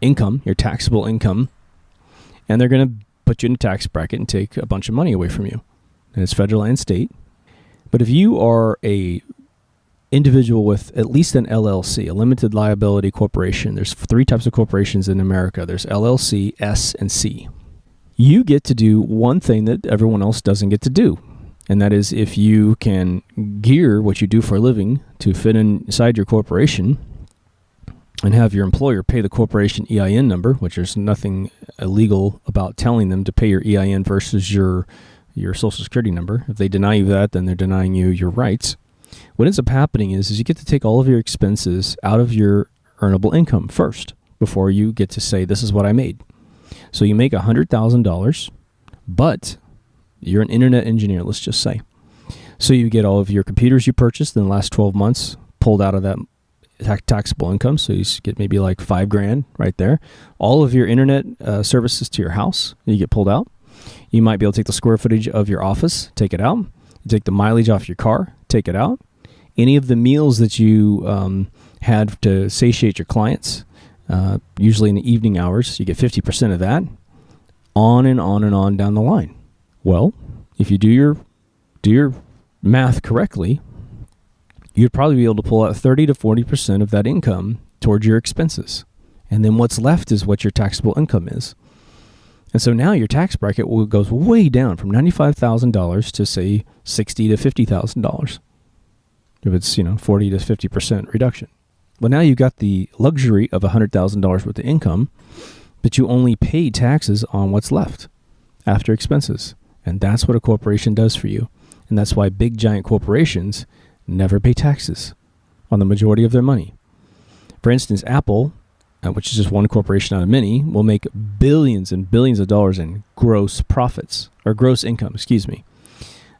income, your taxable income. And they're going to put you in a tax bracket and take a bunch of money away from you. And it's federal and state. But if you are a individual with at least an LLC, a limited liability corporation, there's 3 types of corporations in America. There's LLC, S, and C. You get to do one thing that everyone else doesn't get to do. And that is if you can gear what you do for a living to fit inside your corporation and have your employer pay the corporation EIN number, which there's nothing illegal about telling them to pay your EIN versus your Social Security number. If they deny you that, then they're denying you your rights. What ends up happening is you get to take all of your expenses out of your earnable income first before you get to say, this is what I made. So you make $100,000, but you're an internet engineer, let's just say. So you get all of your computers you purchased in the last 12 months pulled out of that taxable income. So you get maybe like $5,000 right there. All of your internet services to your house, you get pulled out. You might be able to take the square footage of your office, take it out. You take the mileage off your car, take it out. Any of the meals that you had to satiate your clients, usually in the evening hours, you get 50% of that. On and on and on down the line. Well, if you do your math correctly, you'd probably be able to pull out 30 to 40% of that income towards your expenses. And then what's left is what your taxable income is. And so now your tax bracket goes way down from $95,000 to say $60,000 to $50,000. If it's, 40 to 50% reduction. Well, now you've got the luxury of $100,000 worth of income, but you only pay taxes on what's left after expenses. And that's what a corporation does for you. And that's why big giant corporations never pay taxes on the majority of their money. For instance, Apple, which is just one corporation out of many, will make billions and billions of dollars in gross profits, or gross income,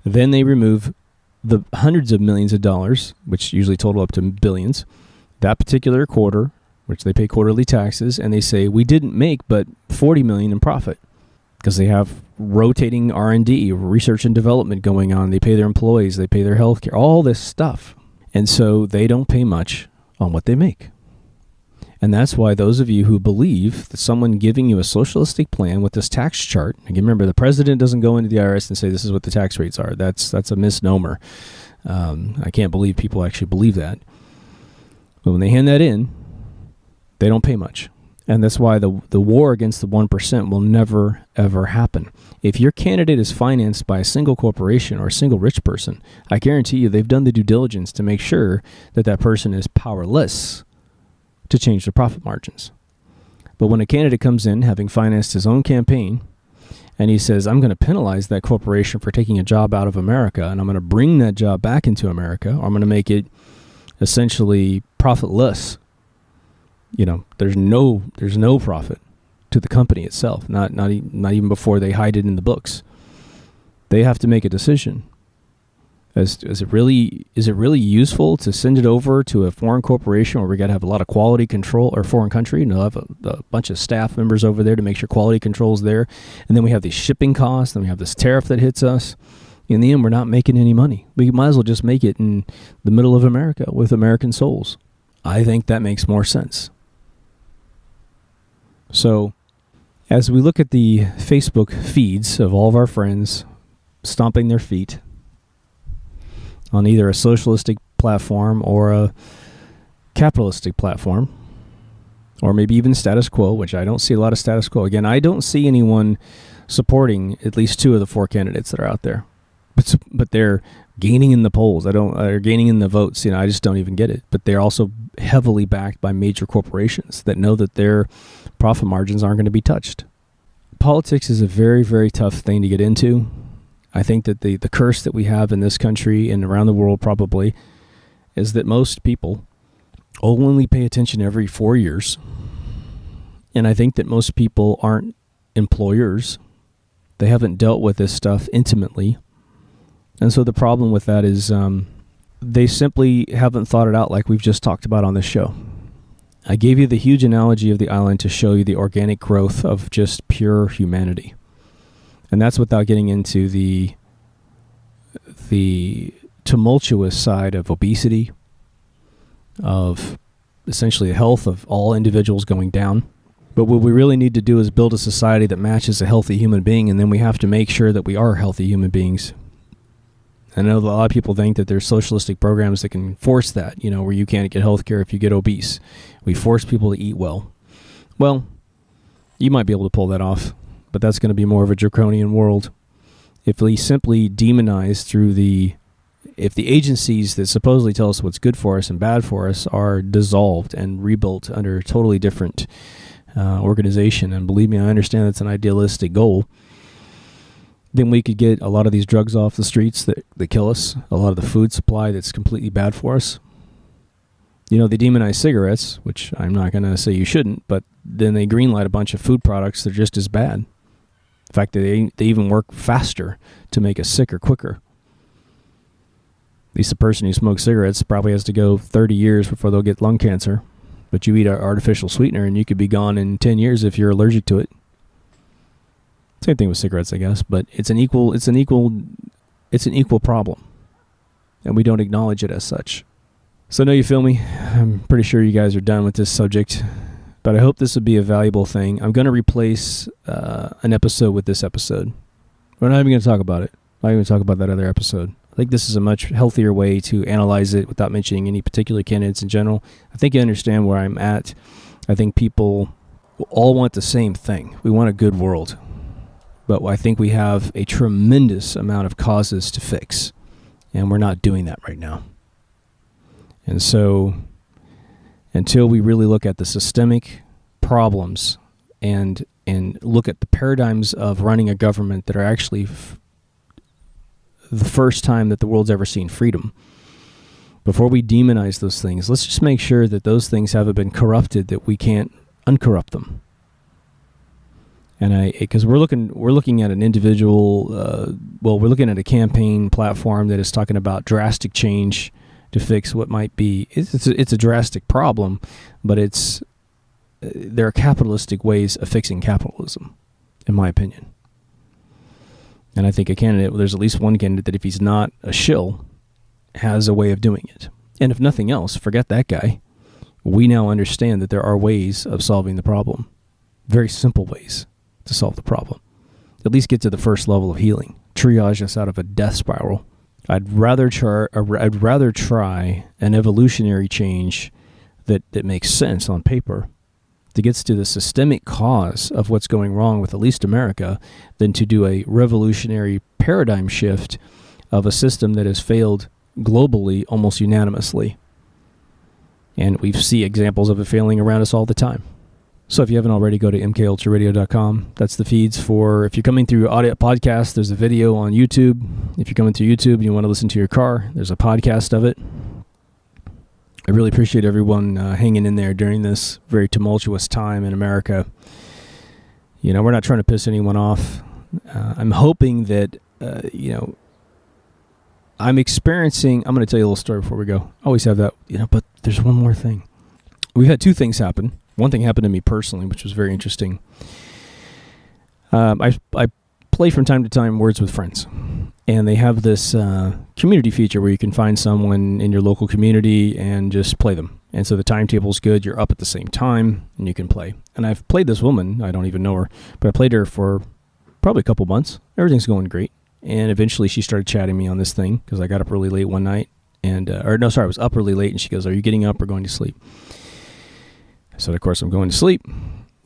Then they remove the hundreds of millions of dollars, which usually total up to billions, that particular quarter, which they pay quarterly taxes, and they say, we didn't make but $40 million in profit, because they have rotating R&D, research and development going on. They pay their employees, they pay their health care, all this stuff. And so they don't pay much on what they make. And that's why those of you who believe that someone giving you a socialistic plan with this tax chart, again, remember, the president doesn't go into the IRS and say this is what the tax rates are. That's a misnomer. I can't believe people actually believe that. But when they hand that in, they don't pay much. And that's why the war against the 1% will never, ever happen. If your candidate is financed by a single corporation or a single rich person, I guarantee you they've done the due diligence to make sure that that person is powerless to change their profit margins. But when a candidate comes in having financed his own campaign and he says, I'm going to penalize that corporation for taking a job out of America, and I'm going to bring that job back into America, or I'm going to make it essentially profitless, there's no profit to the company itself, not even before they hide it in the books. They have to make a decision. Is it really useful to send it over to a foreign corporation where we got to have a lot of quality control, or foreign country, and they'll have a bunch of staff members over there to make sure quality control is there, and then we have these shipping costs, then we have this tariff that hits us. In the end, we're not making any money. We might as well just make it in the middle of America with American souls. I think that makes more sense. So, as we look at the Facebook feeds of all of our friends stomping their feet on either a socialistic platform or a capitalistic platform, or maybe even status quo, which I don't see a lot of status quo. Again, I don't see anyone supporting at least two of the four candidates that are out there, but they're gaining in the polls. They're gaining in the votes. I just don't even get it. But they're also heavily backed by major corporations that know that their profit margins aren't going to be touched. Politics is a very, very tough thing to get into. I think that the curse that we have in this country and around the world probably is that most people only pay attention every 4 years. And I think that most people aren't employers. They haven't dealt with this stuff intimately. And so the problem with that is they simply haven't thought it out like we've just talked about on this show. I gave you the huge analogy of the island to show you the organic growth of just pure humanity. And that's without getting into the tumultuous side of obesity, of essentially the health of all individuals going down. But what we really need to do is build a society that matches a healthy human being, and then we have to make sure that we are healthy human beings. I know that a lot of people think that there's socialistic programs that can force that, where you can't get health care if you get obese. We force people to eat well. Well, you might be able to pull that off, but that's going to be more of a draconian world. If we simply demonize if the agencies that supposedly tell us what's good for us and bad for us are dissolved and rebuilt under a totally different organization, and believe me, I understand that's an idealistic goal, then we could get a lot of these drugs off the streets that kill us, a lot of the food supply that's completely bad for us. They demonize cigarettes, which I'm not going to say you shouldn't, but then they greenlight a bunch of food products that are just as bad. In fact, they even work faster to make us sicker quicker. At least the person who smokes cigarettes probably has to go 30 years before they'll get lung cancer. But you eat an artificial sweetener and you could be gone in 10 years if you're allergic to it. Same thing with cigarettes, I guess, but it's an equal problem, and we don't acknowledge it as such. So, no, you feel me? I'm pretty sure you guys are done with this subject, but I hope this would be a valuable thing. I'm going to replace an episode with this episode. We're not even going to talk about it. I'm not even going to talk about that other episode. I think this is a much healthier way to analyze it without mentioning any particular candidates in general. I think you understand where I'm at. I think people all want the same thing. We want a good world. But I think we have a tremendous amount of causes to fix, and we're not doing that right now. And so, until we really look at the systemic problems and look at the paradigms of running a government that are actually the first time that the world's ever seen freedom, before we demonize those things, let's just make sure that those things haven't been corrupted, that we can't uncorrupt them. And because we're looking at an individual, we're looking at a campaign platform that is talking about drastic change to fix what might be. It's a drastic problem, but there are capitalistic ways of fixing capitalism, in my opinion. And I think there's at least one candidate that if he's not a shill, has a way of doing it. And if nothing else, forget that guy. We now understand that there are ways of solving the problem, very simple ways to solve the problem. At least get to the first level of healing. Triage us out of a death spiral. I'd rather try an evolutionary change that makes sense on paper, that gets to the systemic cause of what's going wrong with at least America, than to do a revolutionary paradigm shift of a system that has failed globally almost unanimously. And we see examples of it failing around us all the time. So if you haven't already, go to mkultraradio.com. That's the feeds for, if you're coming through audio podcast, there's a video on YouTube. If you're coming through YouTube and you want to listen to your car, there's a podcast of it. I really appreciate everyone hanging in there during this very tumultuous time in America. We're not trying to piss anyone off. I'm hoping that, I'm going to tell you a little story before we go. I always have that, but there's one more thing. We've had two things happen. One thing happened to me personally, which was very interesting. I play from time to time Words with Friends, and they have this community feature where you can find someone in your local community and just play them. And so the timetable's good. You're up at the same time, and you can play. And I've played this woman. I don't even know her, but I played her for probably a couple months. Everything's going great. And eventually she started chatting me on this thing because I got up really late one night. I was up really late, and she goes, "Are you getting up or going to sleep?" I said, "Of course I'm going to sleep."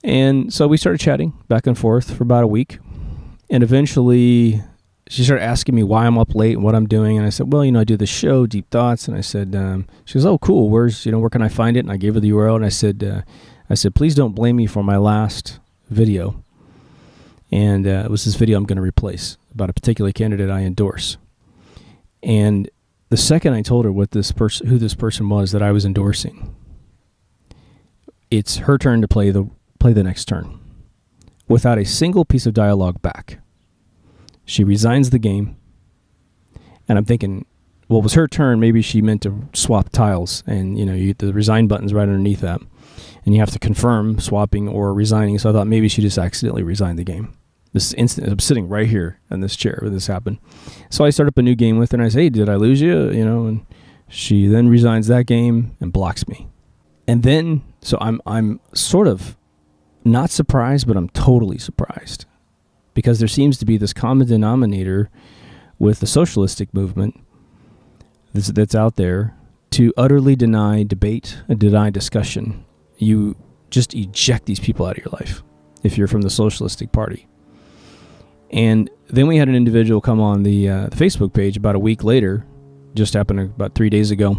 And so we started chatting back and forth for about a week. And eventually she started asking me why I'm up late and what I'm doing. And I said, "Well, I do the show, Deep Thoughts." And I said, she goes, "Oh, cool. Where can I find it?" And I gave her the URL. And I said, "Please don't blame me for my last video." And it was this video I'm going to replace about a particular candidate I endorse. And the second I told her who this person was that I was endorsing, it's her turn to play the next turn without a single piece of dialogue back. She resigns the game, and I'm thinking, well, it was her turn. Maybe she meant to swap tiles, and the resign button's right underneath that, and you have to confirm swapping or resigning. So I thought maybe she just accidentally resigned the game. This instant, I'm sitting right here in this chair when this happened. So I start up a new game with her, and I say, "Hey, did I lose you?" And she then resigns that game and blocks me. And then, so I'm sort of not surprised, but I'm totally surprised, because there seems to be this common denominator with the socialistic movement that's out there to utterly deny debate and deny discussion. You just eject these people out of your life if you're from the Socialistic Party. And then we had an individual come on the Facebook page about a week later, just happened about 3 days ago,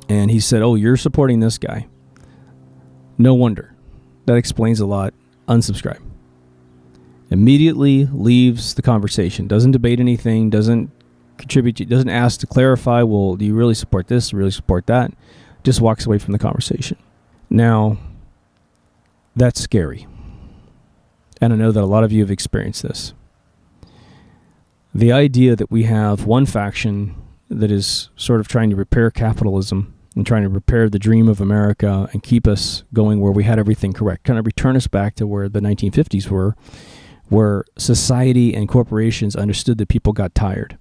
and he said, "Oh, you're supporting this guy. No wonder. That explains a lot. Unsubscribe." Immediately leaves the conversation, doesn't debate anything, doesn't contribute, doesn't ask to clarify, well, do you really support this, really support that? Just walks away from the conversation. Now, that's scary. And I know that a lot of you have experienced this. The idea that we have one faction that is sort of trying to repair capitalism and trying to repair the dream of America and keep us going where we had everything correct, kind of return us back to where the 1950s were, where society and corporations understood that people got tired.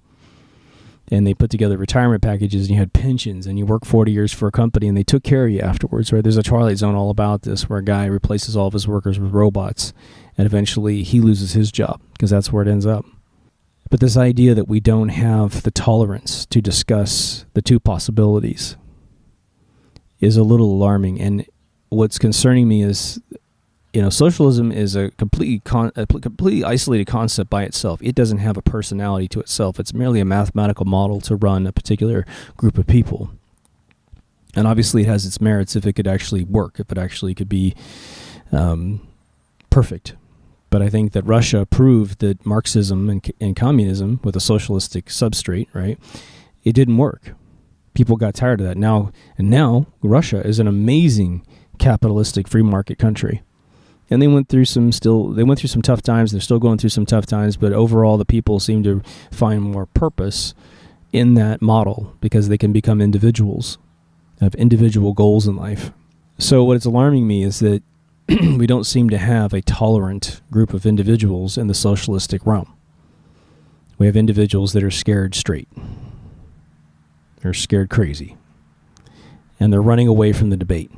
And they put together retirement packages, and you had pensions, and you worked 40 years for a company, and they took care of you afterwards, right? There's a Twilight Zone all about this, where a guy replaces all of his workers with robots, and eventually he loses his job, because that's where it ends up. But this idea that we don't have the tolerance to discuss the two possibilities is a little alarming. And what's concerning me is, socialism is a completely isolated concept by itself. It doesn't have a personality to itself. It's merely a mathematical model to run a particular group of people. And obviously it has its merits if it could actually work, if it actually could be perfect. But I think that Russia proved that Marxism and communism with a socialistic substrate, right, it didn't work. People got tired of that. Now Russia is an amazing capitalistic free market country. And they went through some tough times. They're still going through some tough times, but overall the people seem to find more purpose in that model because they can become individuals, have individual goals in life. So what is alarming me is that we don't seem to have a tolerant group of individuals in the socialistic realm. We have individuals that are scared straight. They're scared crazy. And they're running away from the debate.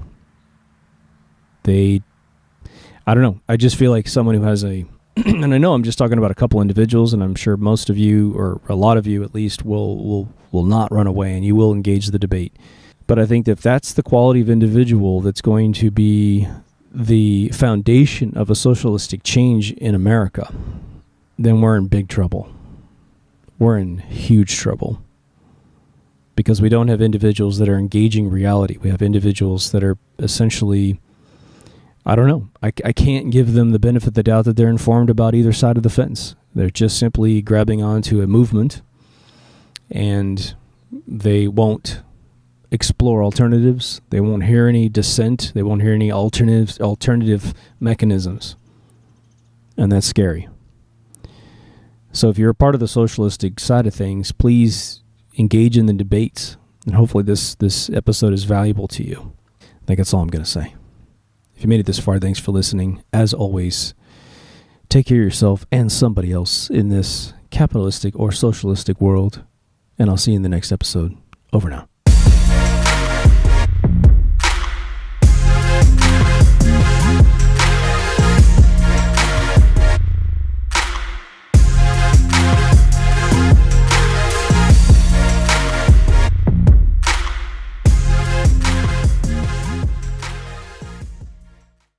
I don't know. I just feel like someone who has and I know I'm just talking about a couple individuals, and I'm sure most of you, or a lot of you at least, will not run away and you will engage the debate. But I think that if that's the quality of individual that's going to be the foundation of a socialistic change in America, then we're in big trouble. We're in huge trouble. Because we don't have individuals that are engaging reality. We have individuals that are essentially, I don't know, I can't give them the benefit of the doubt that they're informed about either side of the fence. They're just simply grabbing onto a movement, and they won't explore alternatives. They won't hear any dissent. They won't hear any alternative mechanisms. And that's scary. So if you're a part of the socialistic side of things, please engage in the debates. And hopefully this episode is valuable to you. I think that's all I'm going to say. If you made it this far, thanks for listening. As always, take care of yourself and somebody else in this capitalistic or socialistic world. And I'll see you in the next episode. Over now.